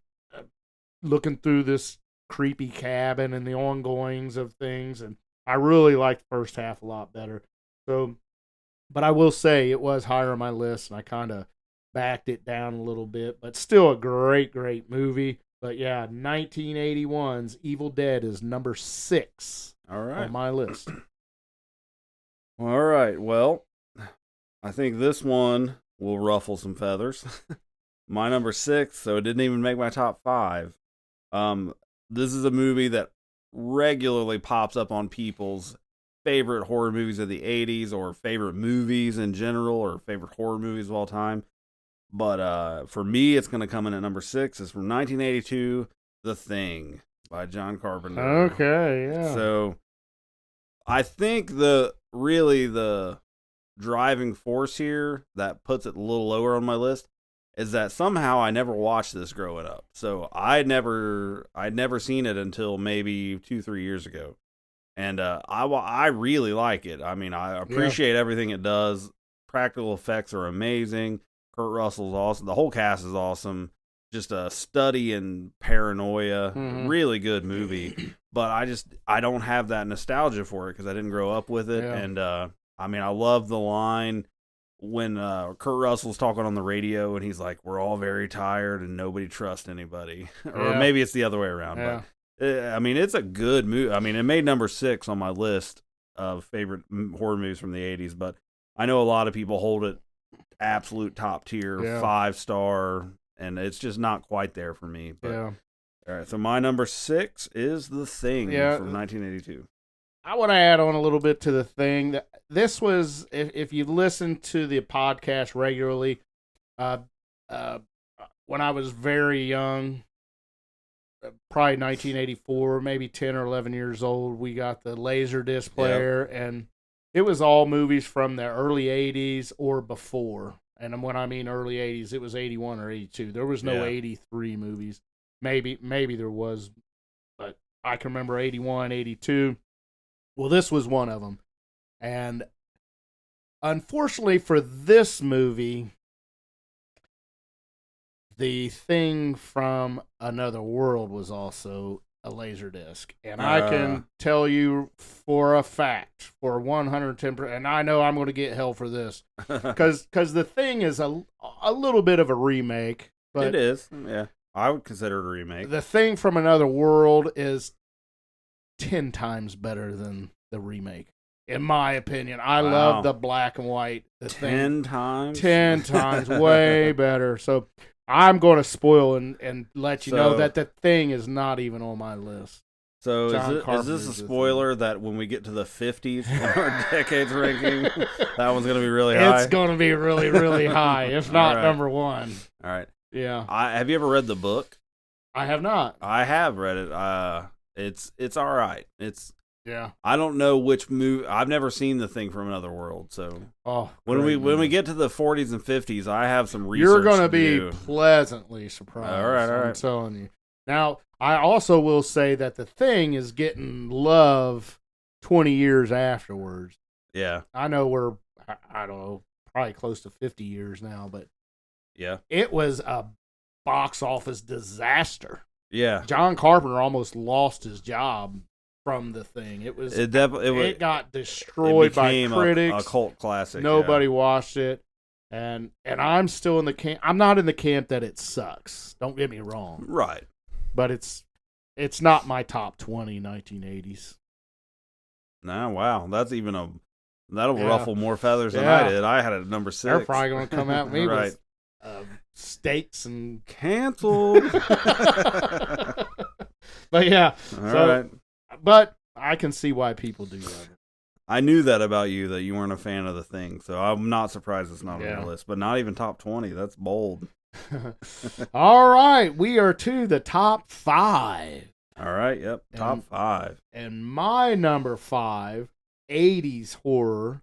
looking through this creepy cabin and the ongoings of things, and I really like the first half a lot better. So, but I will say it was higher on my list, and I kind of backed it down a little bit, but still a great movie. But yeah, 1981's Evil Dead is number 6 on my list. All right, well, I think this one will ruffle some feathers. My number 6, so it didn't even make my top 5. This is a movie that regularly pops up on people's favorite horror movies of the 80s, or favorite movies in general, or favorite horror movies of all time. But for me, it's going to come in at number 6. It's from 1982, The Thing by John Carpenter. Okay, yeah. So I think the driving force here that puts it a little lower on my list is that somehow I never watched this growing up. So I'd never seen it until maybe 2-3 years ago. And I really like it. I mean, I appreciate everything it does. Practical effects are amazing. Kurt Russell's awesome. The whole cast is awesome. Just a study in paranoia. Mm-hmm. Really good movie. But I don't have that nostalgia for it because I didn't grow up with it. Yeah. And I mean, I love the line when Kurt Russell's talking on the radio and he's like, "We're all very tired and nobody trusts anybody." Or maybe it's the other way around. Yeah. But I mean, it's a good movie. I mean, it made number 6 on my list of favorite horror movies from the 80s, but I know a lot of people hold it absolute top tier, 5-star, and it's just not quite there for me. But, all right, so my number 6 is The Thing from 1982. I want to add on a little bit to The Thing. This was, if you listen to the podcast regularly, when I was very young, probably 1984, maybe 10 or 11 years old, we got the Laserdisc player, and it was all movies from the early 80s or before. And when I mean early 80s, it was 81 or 82. There was no 83 movies. Maybe there was, but I can remember 81, 82. Well, this was one of them. And unfortunately for this movie, The Thing from Another World was also a Laserdisc. And I can tell you for a fact, for 110%, and I know I'm going to get hell for this, because The Thing is a little bit of a remake. But it is, yeah. I would consider it a remake. The Thing from Another World is 10 times better than the remake, in my opinion. I love the black and white. The 10 times? 10 times, way better. So I'm going to spoil and let you know that The Thing is not even on my list. So is this a spoiler that when we get to the 50s in our decades ranking, that one's going to be really high? It's going to be really, really high, if not number 1. All right. Yeah. Have you ever read the book? I have not. I have read it. It's all right. Yeah. I don't know which movie. I've never seen The Thing from Another World, so when we get to the 40s and 50s, I have some research. You're going to be pleasantly surprised. All right. I'm telling you. Now, I also will say that The Thing is getting love 20 years afterwards. Yeah. I know we're, I don't know, probably close to 50 years now, but yeah, it was a box office disaster. Yeah. John Carpenter almost lost his job from The Thing. It got destroyed by critics. A cult classic. Nobody watched it. And I'm still in the camp. I'm not in the camp that it sucks. Don't get me wrong. Right. But it's not my top 20 1980s. Nah, wow. That's even that'll ruffle more feathers than I did. I had it at number 6. They're probably going to come at me right. with steaks and Canceled. but yeah. All So, right. but I can see why people do that. I knew that about you, that you weren't a fan of The Thing, so I'm not surprised it's not on Yeah. your list. But not even top 20. That's bold. All right, we are to the top 5. All right, yep. Top And- 5. And my number 5, 80s horror,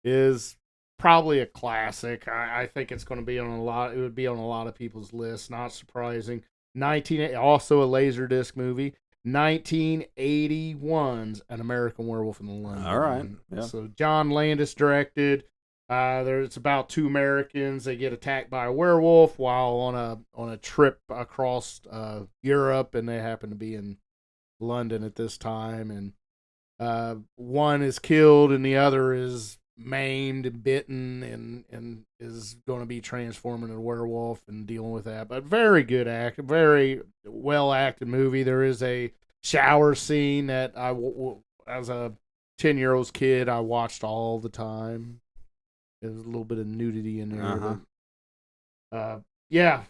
is probably a classic. I think it's going to be on a lot. It would be on a lot of people's lists. Not surprising. Also a Laserdisc movie. 1981's An American Werewolf in London. All right, yeah. So John Landis directed. It's about 2 Americans. They get attacked by a werewolf while on a trip across Europe, and they happen to be in London at this time. And one is killed, and the other is maimed and bitten, and is going to be transformed into a werewolf and dealing with that. But very good very well acted movie. There is a shower scene that as a 10-year-old kid, I watched all the time. There's a little bit of nudity in there. Uh-huh. But, yeah.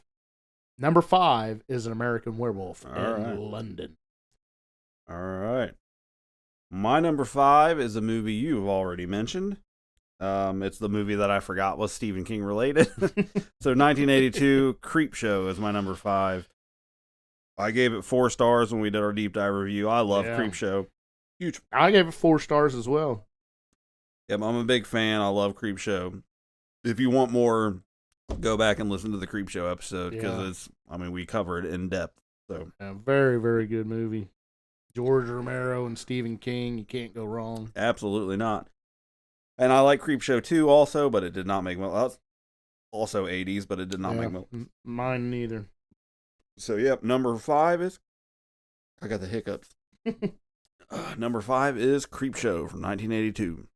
Number 5 is An American Werewolf All in right. London. All right. My number 5 is a movie you've already mentioned. It's the movie that I forgot was Stephen King related. So 1982, Creepshow is my number 5. I gave it 4 stars when we did our deep dive review. I love Yeah. Creepshow. Huge. I gave it 4 stars as well. Yep, I'm a big fan. I love Creepshow. If you want more, go back and listen to the Creepshow episode because we cover it in depth. So Very, very good movie. George Romero and Stephen King, you can't go wrong. absolutely not. And I like Creepshow 2 also, but it did not make well. Also 80s, but it did not make well. Mine neither. So yep, number 5 is. I got the hiccups. Number 5 is Creepshow from 1982.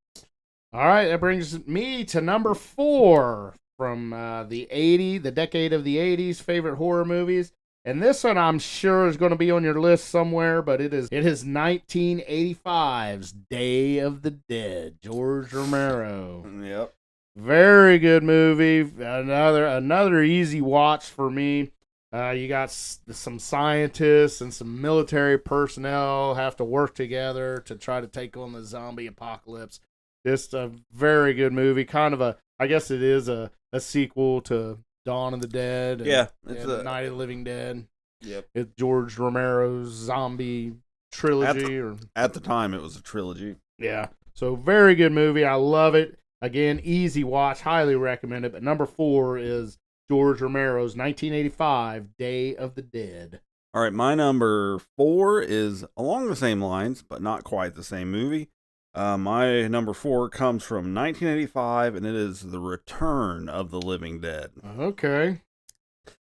All right, that brings me to number 4 from the decade of the 80s, favorite horror movies. And this one I'm sure is going to be on your list somewhere, but it is 1985's Day of the Dead, George Romero. Yep. Very good movie. Another easy watch for me. You got some scientists and some military personnel have to work together to try to take on the zombie apocalypse. Just a very good movie. Kind of I guess it is a sequel to Dawn of the Dead. Yeah, it's Night of the Living Dead. Yep. It's George Romero's zombie trilogy. At the time, it was a trilogy. Yeah. So very good movie. I love it. Again, easy watch. Highly recommend it. But number 4 is George Romero's 1985 Day of the Dead. All right, my number 4 is along the same lines, but not quite the same movie. My number 4 comes from 1985, and it is The Return of the Living Dead. Okay.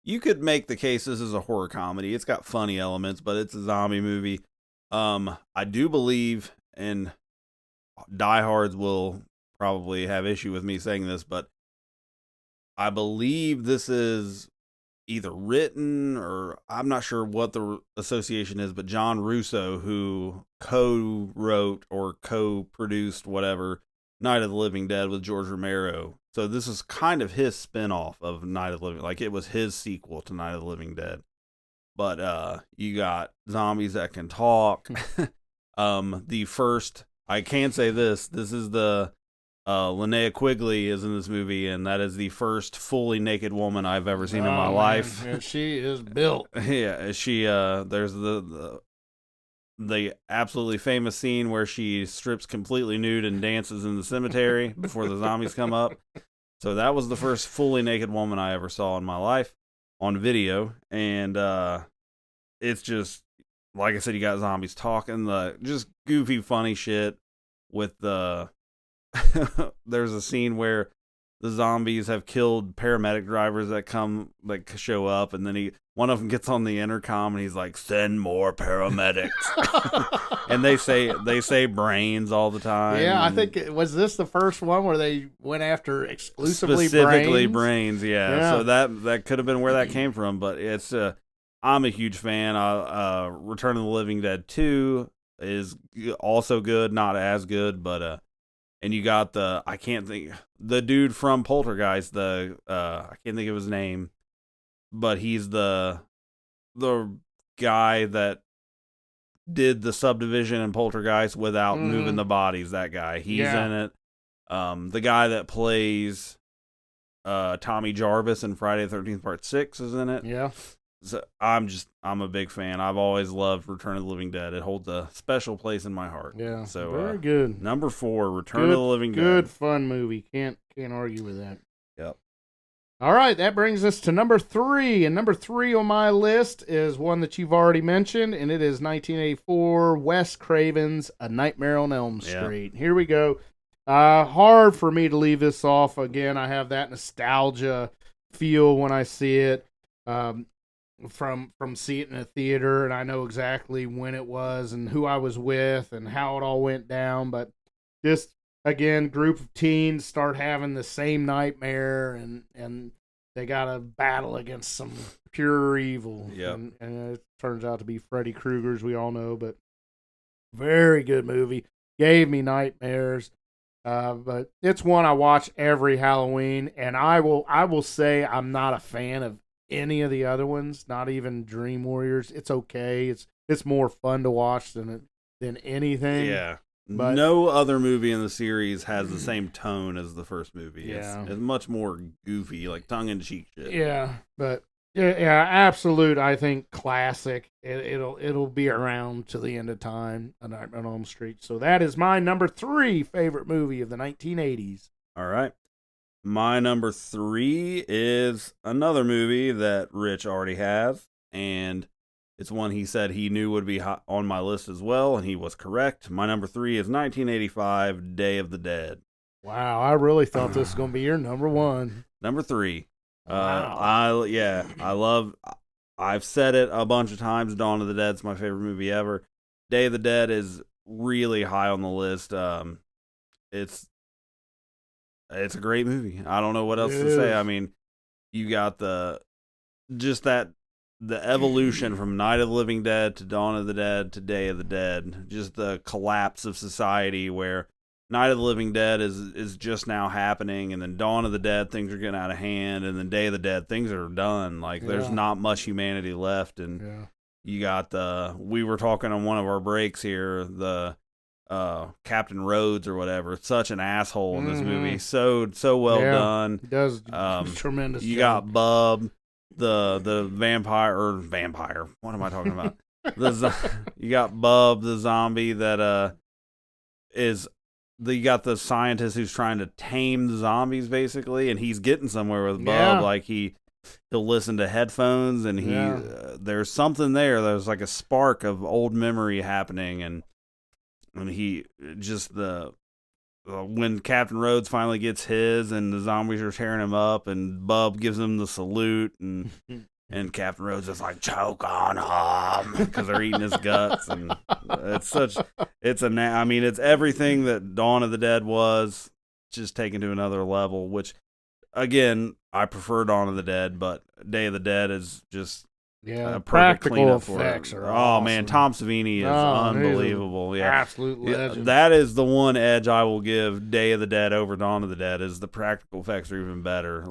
You could make the case this is a horror comedy. It's got funny elements, but it's a zombie movie. I do believe, and diehards will probably have issue with me saying this, but I believe this is either written or I'm not sure what the association is, but John Russo, who co-wrote or co-produced whatever Night of the Living Dead with George Romero. So this is kind of his spin-off of Night of the Living, like it was his sequel to Night of the Living Dead. But you got zombies that can talk. The first, I can say this is the Linnea Quigley is in this movie, and that is the first fully naked woman I've ever seen in my life. Yeah, she is built. Yeah, she there's the absolutely famous scene where she strips completely nude and dances in the cemetery before the zombies come up. So that was the first fully naked woman I ever saw in my life on video, and it's just like I said, you got zombies talking, the just goofy funny shit with the there's a scene where the zombies have killed paramedic drivers that show up, and then one of them gets on the intercom and he's like, "Send more paramedics." And they say brains all the time. Yeah, I think was this the first one where they went after specifically brains. Yeah. So that could have been where that came from, but it's I'm a huge fan. Return of the Living Dead 2 is also good, not as good, but and you got the dude from Poltergeist, I can't think of his name. but he's the guy that did the subdivision in Poltergeist without moving the bodies. That guy, he's in it. The guy that plays Tommy Jarvis in Friday the 13th Part 6 is in it. Yeah. So I'm a big fan. I've always loved Return of the Living Dead. It holds a special place in my heart. Yeah. So very good. Number 4, Return of the Living Dead. Good fun movie. Can't argue with that. Yep. All right, that brings us to number 3. And number 3 on my list is one that you've already mentioned, and it is 1984 Wes Craven's A Nightmare on Elm Street. Here we go. Hard for me to leave this off. Again, I have that nostalgia feel when I see it. From see it in a theater, and I know exactly when it was and who I was with and how it all went down. But just again, group of teens start having the same nightmare, and they got to battle against some pure evil. Yep. And it turns out to be Freddy Krueger, as we all know. But very good movie. Gave me nightmares. But it's one I watch every Halloween, and I will say I'm not a fan of any of the other ones, not even Dream Warriors. It's okay. It's more fun to watch than anything. Yeah. But no other movie in the series has the same tone as the first movie. Yeah. It's much more goofy, like tongue-in-cheek shit. Yeah, but yeah, absolute. I think classic. It'll be around to the end of time. A Nightmare on Elm Street. So that is my number 3 favorite movie of the 1980s. All right. My number 3 is another movie that Rich already has, and it's one he said he knew would be on my list as well, and he was correct. My number 3 is 1985 Day of the Dead. Wow, I really thought this was going to be your number 1. Number 3. Wow. I've said it a bunch of times, Dawn of the Dead's my favorite movie ever. Day of the Dead is really high on the list. It's a great movie. I don't know what else to say. I mean, you got the evolution from Night of the Living Dead to Dawn of the Dead to Day of the Dead. Just the collapse of society where Night of the Living Dead is just now happening, and then Dawn of the Dead, things are getting out of hand, and then Day of the Dead, things are done. Like, there's not much humanity left, and you got we were talking on one of our breaks here, the Captain Rhodes or whatever, such an asshole in this movie. So well done. He does tremendous You job. got Bub, the vampire. What am I talking about? You got Bub, the zombie that you got the scientist who's trying to tame the zombies basically, and he's getting somewhere with Bub. Yeah. Like he'll listen to headphones, and there's something there. There's like a spark of old memory happening, and he just when Captain Rhodes finally gets his and the zombies are tearing him up and Bub gives him the salute and Captain Rhodes is like, choke on him, because they're eating his guts, and it's everything that Dawn of the Dead was, just taken to another level, which again, I prefer Dawn of the Dead, but Day of the Dead is just practical effects are awesome. Man, Tom Savini is unbelievable. Absolute legend. That is the one edge I will give Day of the Dead over Dawn of the Dead, is the practical effects are even better.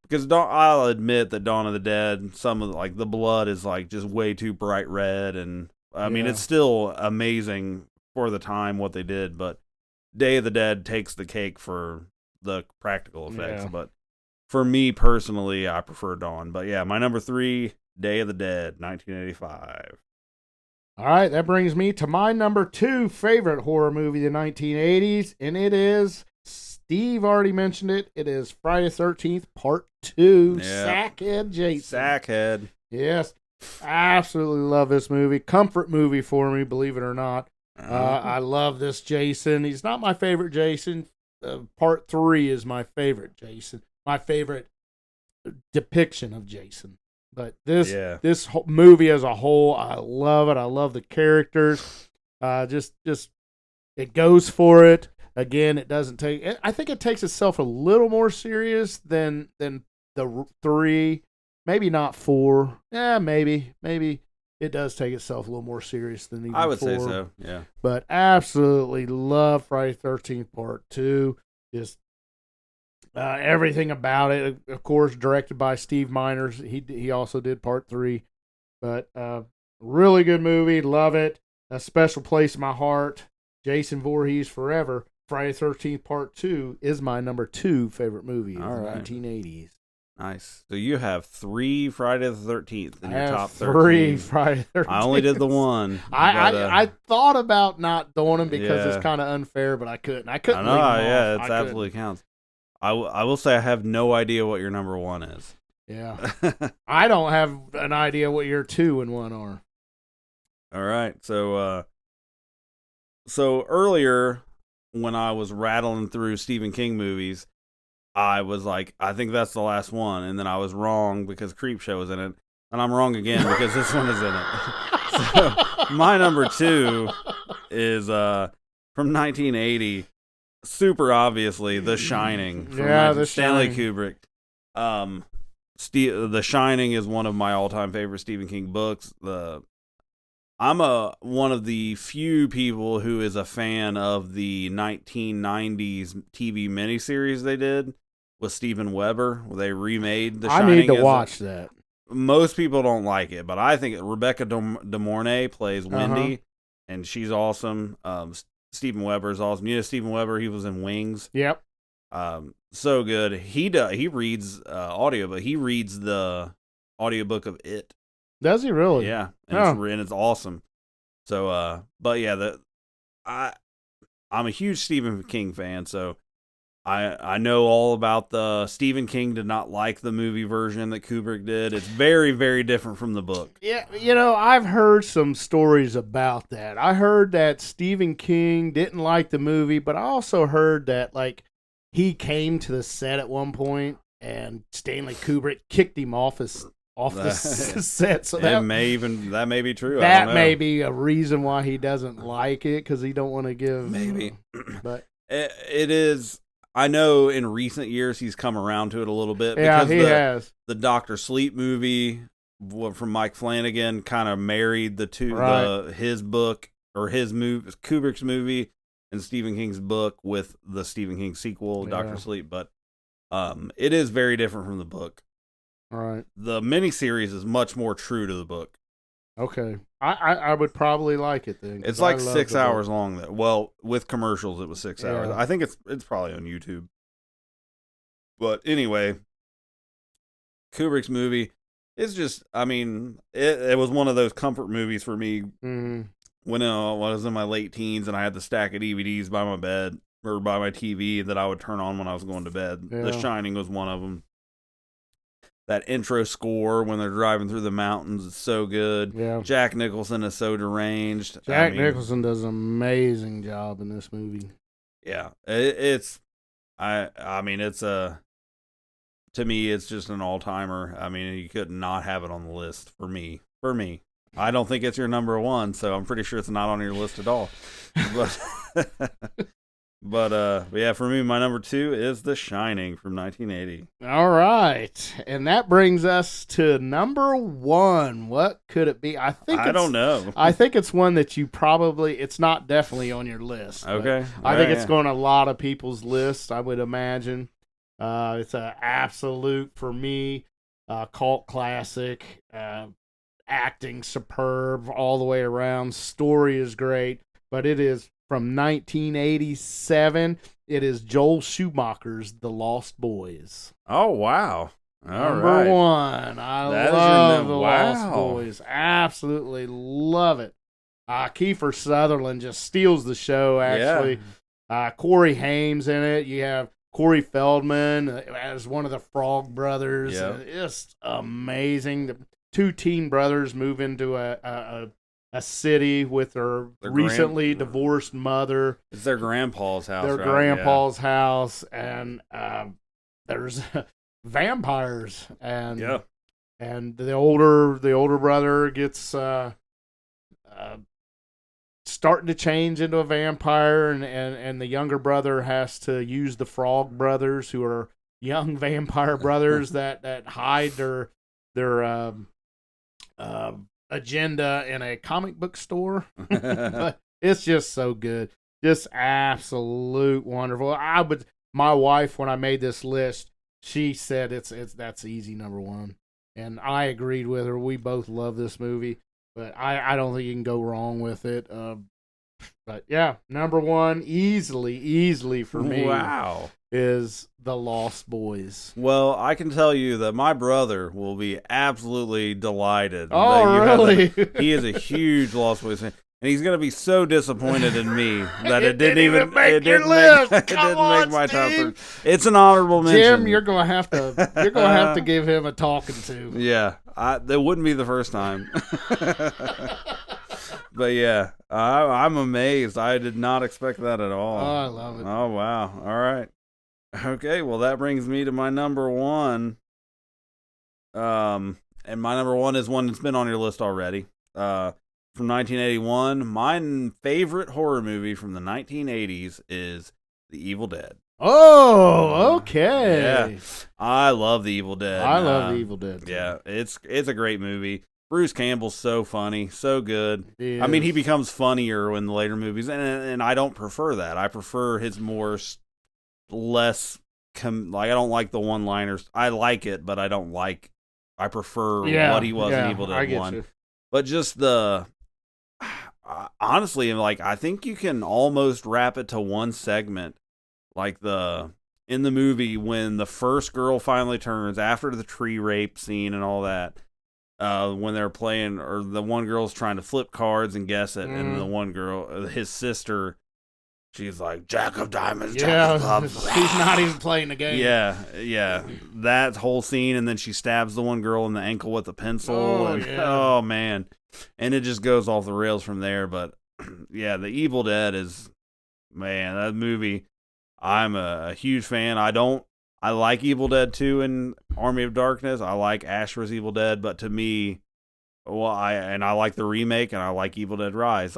Because I'll admit that Dawn of the Dead, some of the blood is like just way too bright red, and I mean it's still amazing for the time what they did, but Day of the Dead takes the cake for the practical effects. But for me personally, I prefer Dawn. But yeah, my number 3, Day of the Dead, 1985. All right, that brings me to my number 2 favorite horror movie of the 1980s, and it is, Steve already mentioned it, it is Friday the 13th Part 2, Sackhead Jason. Sackhead. Yes, absolutely love this movie. Comfort movie for me, believe it or not. I love this Jason. He's not my favorite Jason. Part 3 is my favorite Jason. My favorite depiction of Jason. But this whole movie as a whole, I love it. I love the characters. Just it goes for it. Again, it doesn't take. I think it takes itself a little more serious than the 3. Maybe not 4. Yeah, maybe it does take itself a little more serious than even 4. I would say so. Yeah. But absolutely love Friday the 13th Part 2. Just Everything about it, of course, directed by Steve Miners. He also did part 3, but really good movie. Love it. A special place in my heart. Jason Voorhees forever. Friday the 13th Part 2 is my number 2 favorite movie of the 1980s. Nice. So you have 3 Friday the 13th in your top 13. 3 Friday the 13th. I only did the one. I thought about not doing them because it's kind of unfair, but I couldn't. I couldn't. I know. Leave them Yeah, off. it absolutely counts. I will say I have no idea what your number 1 is. Yeah. I don't have an idea what your 2 and 1 are. All right. So earlier when I was rattling through Stephen King movies, I was like, I think that's the last one, and then I was wrong because Creepshow was in it, and I'm wrong again because this one is in it. So my number 2 is from 1980, super obviously, The Shining. From Stanley Kubrick. The Shining is one of my all-time favorite Stephen King books. I'm one of the few people who is a fan of the 1990s TV miniseries they did with Steven Weber, where they remade The Shining. I need to watch that. Most people don't like it, but I think Rebecca De Mornay plays Wendy, and she's awesome. Steven Weber's awesome. You know Steven Weber? He was in Wings. Yep. So good. He reads audio, but he reads the audiobook of It. Does he really? Yeah, and it's awesome. So, but yeah, I'm a huge Stephen King fan, so I know all about the Stephen King did not like the movie version that Kubrick did. It's very, very different from the book. Yeah, I've heard some stories about that. I heard that Stephen King didn't like the movie, but I also heard that like he came to the set at one point and Stanley Kubrick kicked him off the set. So that may be true. That may be a reason why he doesn't like it, because he don't want to give. Maybe, but it is. I know in recent years he's come around to it a little bit. Yeah, because he has. The Dr. Sleep movie from Mike Flanagan kind of married the two, his book or his movie, Kubrick's movie, and Stephen King's book with the Stephen King sequel, Dr. Sleep. But it is very different from the book. All right. The miniseries is much more true to the book. Okay. I would probably like it then. It's like 6 hours long. Well, with commercials, it was 6 hours. I think it's probably on YouTube. But anyway, Kubrick's movie is just, I mean, it was one of those comfort movies for me when I was in my late teens and I had the stack of DVDs by my bed or by my TV that I would turn on when I was going to bed. Yeah. The Shining was one of them. That intro score when they're driving through the mountains is so good. Yeah. Jack Nicholson is so deranged. Nicholson does an amazing job in this movie. Yeah. To me, it's just an all-timer. I mean, you could not have it on the list for me. I don't think it's your number 1, so I'm pretty sure it's not on your list at all. But yeah, for me, my number 2 is The Shining from 1980. All right, and that brings us to number 1. What could it be? I don't know. I think it's one that you probably. It's not definitely on your list. Okay, I think it's going on a lot of people's lists. I would imagine. It's an absolute for me, cult classic. Acting superb all the way around. Story is great, but it is. From 1987, it is Joel Schumacher's The Lost Boys. Oh, wow. Number 1. I love The Lost Boys. Absolutely love it. Kiefer Sutherland just steals the show, actually. Yeah. Corey Haim's in it. You have Corey Feldman as one of the Frog Brothers. Yep. Just amazing. The 2 teen brothers move into a city with their recently divorced mother. It's their grandpa's house. House, and there's vampires, and the older brother gets starting to change into a vampire, and the younger brother has to use the Frog Brothers, who are young vampire brothers that hide their agenda in a comic book store. But it's just so good, just absolute wonderful. my wife, when I made this list, she said that's easy number one, and I agreed with her. We both love this movie, but I don't think you can go wrong with it. But yeah, number one, easily for me, Wow. is The Lost Boys. Well, I can tell you that my brother will be absolutely delighted. Oh, that you have really? that. He is a huge Lost Boys fan. And he's going to be so disappointed in me that It didn't even make it your didn't list. Make, it Come didn't on, make my top Steve. 3. It's an honorable mention. Jim, you're gonna have to give him a talking to. Yeah, that wouldn't be the first time. But yeah, I'm amazed. I did not expect that at all. Oh, I love it. Oh, wow. All right. Okay, well, that brings me to my number one. And my number one is one that's been on your list already. From 1981, my favorite horror movie from the 1980s is The Evil Dead. Oh, okay. Yeah, I love The Evil Dead. I love The Evil Dead. Yeah, it's a great movie. Bruce Campbell's so funny, so good. He I mean, he is. becomes funnier in the later movies, and I don't prefer that. I prefer his more less like I don't like the one-liners. I like it, but I don't like. I prefer what he was in Evil Dead 1. You. But just honestly, like I think you can almost wrap it to one segment, like in the movie when the first girl finally turns after the tree rape scene and all that. When they're playing, or the one girl's trying to flip cards and guess it, and the one girl, his sister, she's like, Jack of Diamonds, Jack of Clubs. She's not even playing the game. Yeah. That whole scene, and then she stabs the one girl in the ankle with a pencil. Oh, man. And it just goes off the rails from there. But, yeah, The Evil Dead is, man, that movie, I'm a huge fan. I like Evil Dead 2 and Army of Darkness. I like Ash vs. Evil Dead, but to me, I like the remake, and I like Evil Dead Rise.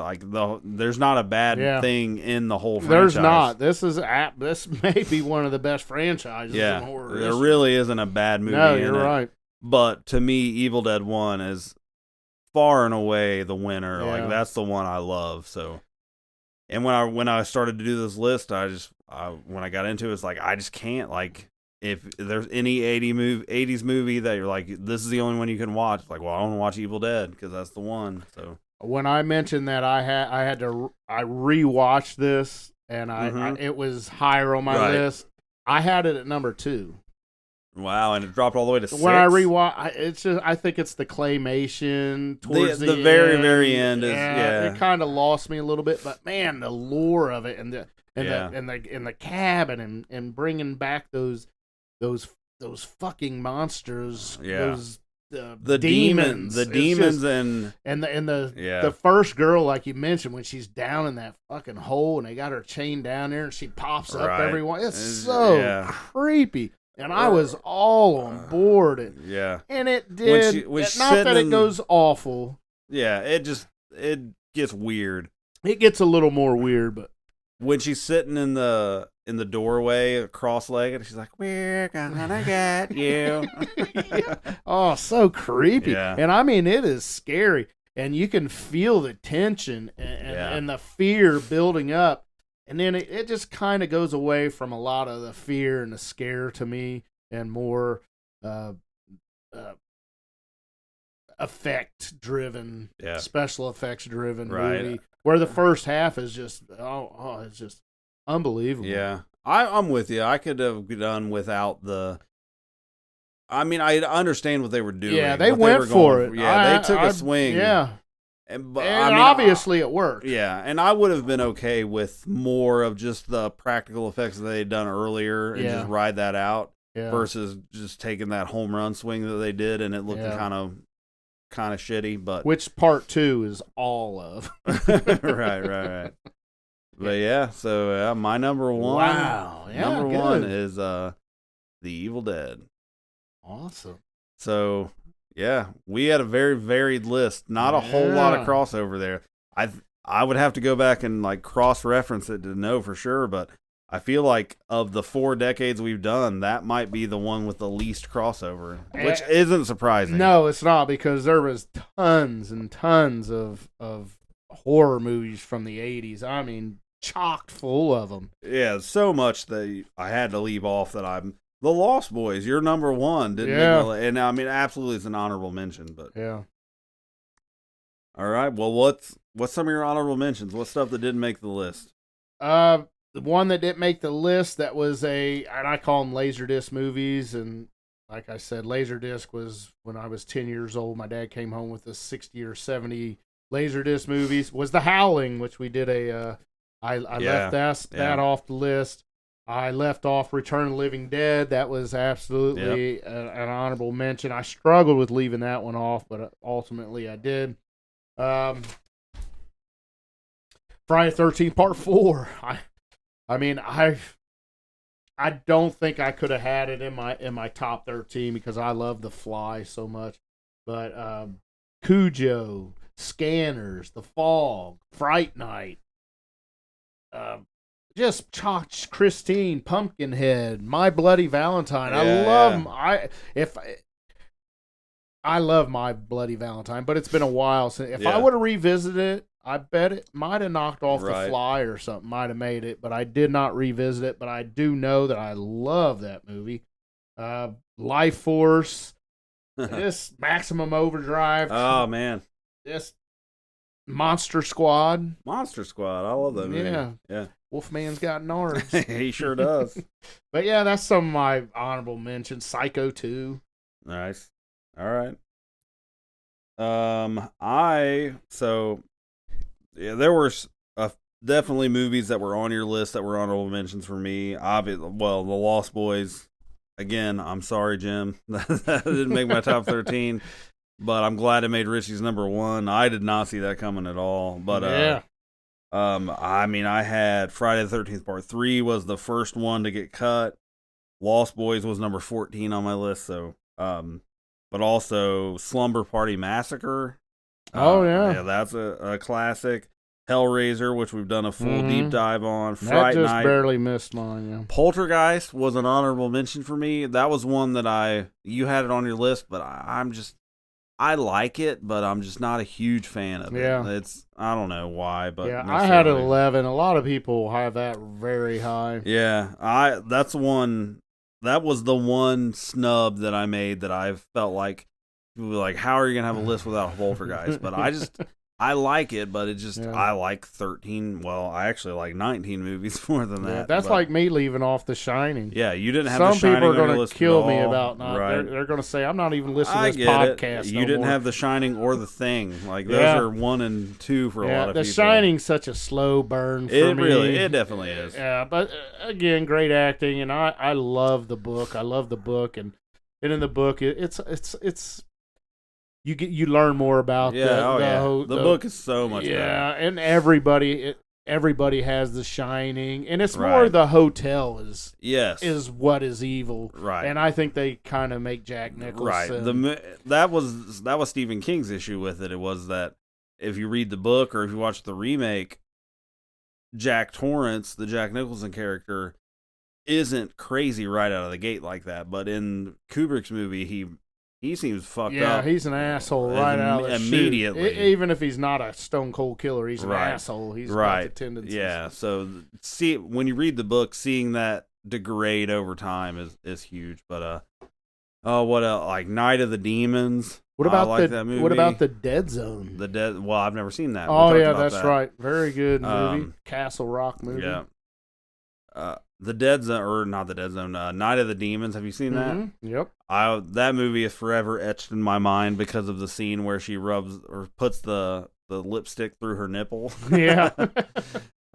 There's not a bad thing in the whole franchise. There's not. This may be one of the best franchises in horror. There really isn't a bad movie. No, you're right. But to me, Evil Dead 1 is far and away the winner. Yeah. Like that's the one I love. So, and when I started to do this list, when I got into it, it's like I just can't like. If there's any 80s movie that you're like, this is the only one you can watch, it's like, well, I want to watch Evil Dead because that's the one. So when I mentioned that I rewatched this and it was higher on my list, I had it at number 2. Wow, and it dropped all the way to 6. When I rewatch, I think it's the claymation towards the end. very end is it kind of lost me a little bit, but man, the lore of it and the cabin and bringing back those fucking monsters. Yeah. The demons. The demons and the first girl, like you mentioned, when she's down in that fucking hole and they got her chained down there and she pops up everyone. It's so creepy. And I was all on board. And it did. Not that it goes awful. Yeah, it gets weird. It gets a little more weird, but when she's sitting in the doorway, cross-legged, she's like, "We're gonna get you." Oh, so creepy. Yeah. And I mean, it is scary. And you can feel the tension and the fear building up. And then it just kind of goes away from a lot of the fear and the scare to me and more effect-driven, special effects-driven movie. Where the first half is just, it's just unbelievable. Yeah. I'm with you. I could have done without the... I mean, I understand what they were doing. Yeah, they went for it. Yeah, they took a swing. Yeah. And obviously it worked. Yeah, and I would have been okay with more of just the practical effects that they had done earlier and just ride that out versus just taking that home run swing that they did and it looked kind of shitty. But which part 2 is all of. right. But yeah, so my number one. Wow. Yeah, number one is The Evil Dead. Awesome. So. Yeah, we had a very varied list. Not a whole lot of crossover there. I would have to go back and like cross-reference it to know for sure, but I feel like of the 4 decades we've done, that might be the one with the least crossover, which isn't surprising. No, it's not, because there was tons and tons of horror movies from the 80s. I mean, chocked full of them. Yeah, so much that I had to leave off that I'm the Lost Boys. You're number one, didn't Yeah. and I mean, absolutely, it's an honorable mention. But Yeah. all right, well, what's some of your honorable mentions? What stuff that didn't make the list? The one that didn't make the list that was and I call them Laserdisc movies, and like I said, Laserdisc was when I was 10 years old. My dad came home with the 60 or 70 Laserdisc movies. Was The Howling, which we did I left that off the list. I left off Return of the Living Dead. That was absolutely an honorable mention. I struggled with leaving that one off, but ultimately I did. Friday the 13th Part 4. I mean, I don't think I could have had it in my top 13 because I love The Fly so much. But Cujo, Scanners, The Fog, Fright Night, just Christine, Pumpkinhead, My Bloody Valentine. Yeah. I love My Bloody Valentine, but it's been a while since. If I Yeah. would have revisited it, I bet it might have knocked off Right. The Fly or something, might have made it, but I did not revisit it. But I do know that I love that movie. Life Force, just Maximum Overdrive, Oh man, just Monster Squad. Monster Squad. I love that movie. Yeah, Wolfman's got nards. he sure does. But yeah, that's some of my honorable mentions. Psycho 2. Nice. All right. There were definitely movies that were on your list that were honorable mentions for me. The Lost Boys. Again, I'm sorry, Jim. That didn't make my top 13, but I'm glad it made Richie's number one. I did not see that coming at all. But Yeah. I mean, I had Friday the 13th Part 3 was the first one to get cut. Lost Boys was number 14 on my list. So, but also Slumber Party Massacre. Oh, yeah. Yeah, that's a classic. Hellraiser, which we've done a full deep dive on. That Fright just Night. barely missed mine, yeah. Poltergeist was an honorable mention for me. That was one that you had it on your list, but I like it, but I'm just not a huge fan of it. Yeah. I don't know why, but Yeah, I had it necessarily. 11. A lot of people have that very high. Yeah, that was the one snub that I made that I felt like people were like, how are you gonna have a list without Poltergeist? But I like it, but it just I like 13. Well, I actually like 19 movies more than that. Yeah, that's but, like me leaving off The Shining. Yeah, you didn't have Some The Shining people are on your going list to kill at me all. about not. Right. They're going to say I'm not even listening I to this get podcast. it. You no didn't more. have The Shining or The Thing. Like those Yeah. are 1 and 2 for a lot of The people. Shining's such a slow burn for me. It definitely is. Yeah, but again, great acting, and I love the book. I love the book, and in the book, it's you learn more about The book is so much better. Yeah, and everybody has The Shining, and it's more Right. the hotel Yes. is what is evil, Right. And I think they kind of make Jack Nicholson Right. That was Stephen King's issue with it. It was that if you read the book or if you watch the remake, Jack Torrance, the Jack Nicholson character, isn't crazy right out of the gate like that. But in Kubrick's movie, he seems fucked up. Yeah, he's an asshole right out of the chute. immediately. Even if he's not a stone cold killer, he's an Right. asshole. He's Right. got the tendencies. Yeah. So when you read the book, seeing that degrade over time is huge. But what else? Like Night of the Demons. What about I like that movie. What about the Dead Zone? Well, I've never seen that. We Oh talked yeah, about that's that. right. Very good movie. Um, Castle Rock movie. Yeah. The Dead Zone, or not the Dead Zone, Night of the Demons. Have you seen that? Mhm. Yep. That movie is forever etched in my mind because of the scene where she rubs or puts the lipstick through her nipple. Yeah.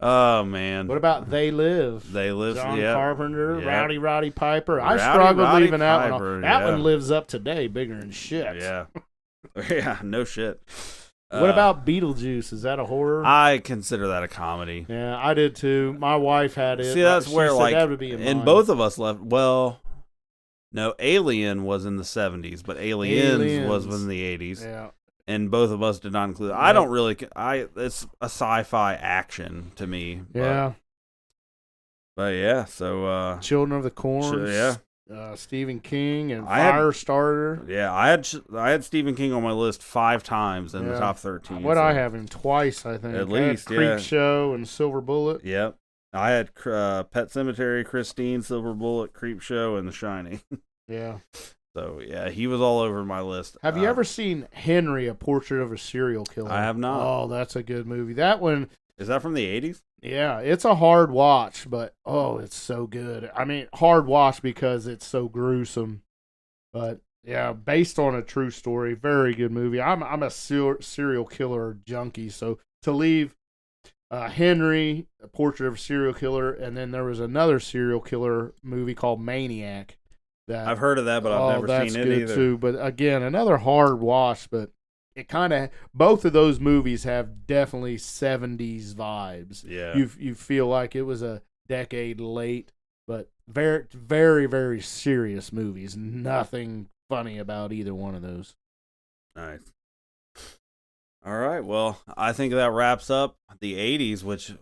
Oh man. What about They Live? They Live? John Yeah. Carpenter, Yep. Roddy Piper. I Rowdy struggled Roddy leaving that one Piper, off. That yeah. one lives up today, bigger than shit. Yeah. Yeah. No shit. What about Beetlejuice? Is that a horror? I consider that a comedy. Yeah, I did too. My wife had it. See, that's She where said like, that would be in and mine. both of us left. Well, no, Alien was in the 70s, but Aliens was in the 80s. Yeah. And both of us did not include. I don't really. It's a sci-fi action to me. Yeah. But yeah. So. Children of the Corn. Yeah. Stephen King and I had- Firestarter. Yeah, I had Stephen King on my list 5 times in the top 13. What so- I have him twice, I think. At I had least, Creep yeah. Show and Silver Bullet. Yep. I had Pet Cemetery, Christine, Silver Bullet, Creep Show, and The Shining. Yeah. So yeah, he was all over my list. Have you ever seen Henry, A Portrait of a Serial Killer? I have not. Oh, that's a good movie. That one, Is that from the 80s? yeah, it's a hard watch, but oh, it's so good. I mean, hard watch because it's so gruesome. But yeah, based on a true story, very good movie. I'm a serial killer junkie, so to leave Henry, A Portrait of a Serial Killer, and then there was another serial killer movie called Maniac. That, I've heard of that, but I've never seen it good either. too. But again, another hard watch. But it kind of both of those movies have definitely 70s vibes. Yeah. You feel like it was a decade late, but very very very serious movies. Nothing funny about either one of those. Nice. All right. Well, I think that wraps up the 80s, which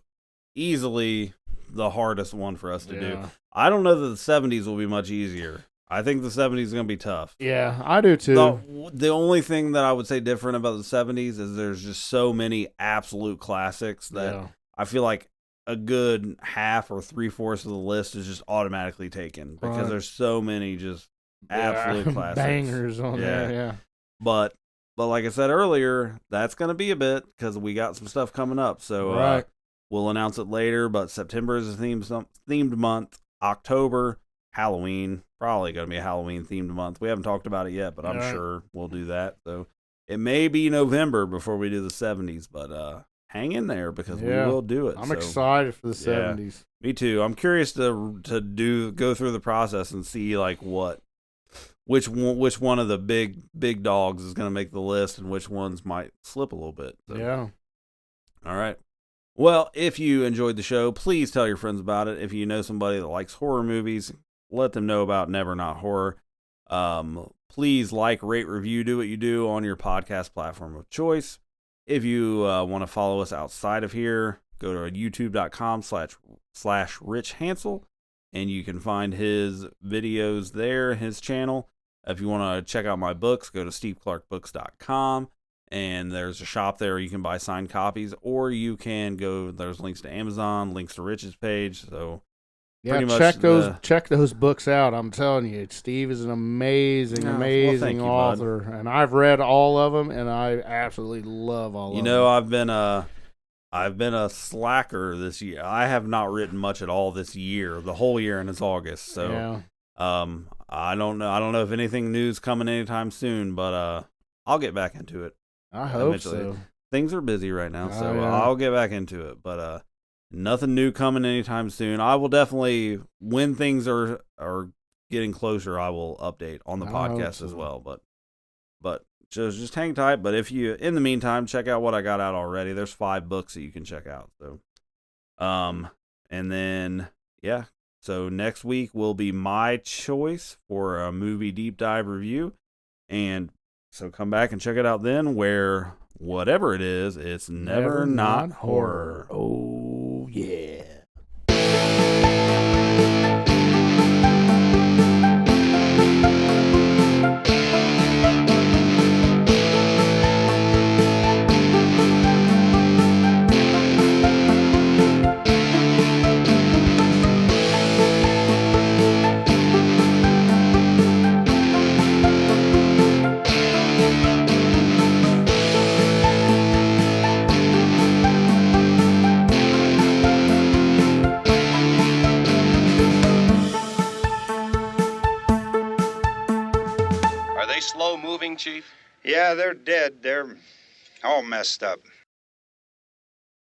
easily the hardest one for us to do. Yeah. I don't know that the 70s will be much easier. I think the 70s is going to be tough. Yeah, I do too. The only thing that I would say different about the 70s is there's just so many absolute classics that Yeah. I feel like a good half or 3/4 of the list is just automatically taken because Right. there's so many just absolute Yeah, classics. bangers on there. Yeah. But like I said earlier, that's going to be a bit because we got some stuff coming up. So Right. we'll announce it later. But September is a themed month. October, Halloween, probably going to be a Halloween themed month. We haven't talked about it yet, but I'm Right. sure we'll do that. So it may be November before we do the 70s, but hang in there because Yeah. we will do it. I'm So, excited for the yeah. 70s. Me too. I'm curious to go through the process and see like which one of the big dogs is going to make the list and which ones might slip a little bit. So. Yeah. All right. Well, if you enjoyed the show, please tell your friends about it. If you know somebody that likes horror movies, let them know about Never Not Horror. Please like, rate, review, do what you do on your podcast platform of choice. If you want to follow us outside of here, go to youtube.com/Rich Hansel, and you can find his videos there, his channel. If you want to check out my books, go to steveclarkbooks.com. And there's a shop there where you can buy signed copies, or you can go, there's links to Amazon, links to Rich's page. So Yeah, pretty much check those books out. I'm telling you, Steve is an amazing, Yeah, well, amazing thank you, bud. author, and I've read all of them, and I absolutely love all of them. you know, I've been a slacker this year. I have not written much at all this year, the whole year, and it's August. So yeah, I don't know if anything new's coming anytime soon, but I'll get back into it. I hope eventually. so. Things are busy right now, so yeah. I'll get back into it. But nothing new coming anytime soon. I will definitely, when things are getting closer, I will update on the I podcast hope so. as well. But just hang tight. But if you, in the meantime, check out what I got out already. There's 5 books that you can check out. So, and then yeah. So next week will be my choice for a movie deep dive review, and so come back and check it out then, where whatever it is, it's never not horror. Oh yeah. Are they slow moving, Chief? Yeah, they're dead. They're all messed up.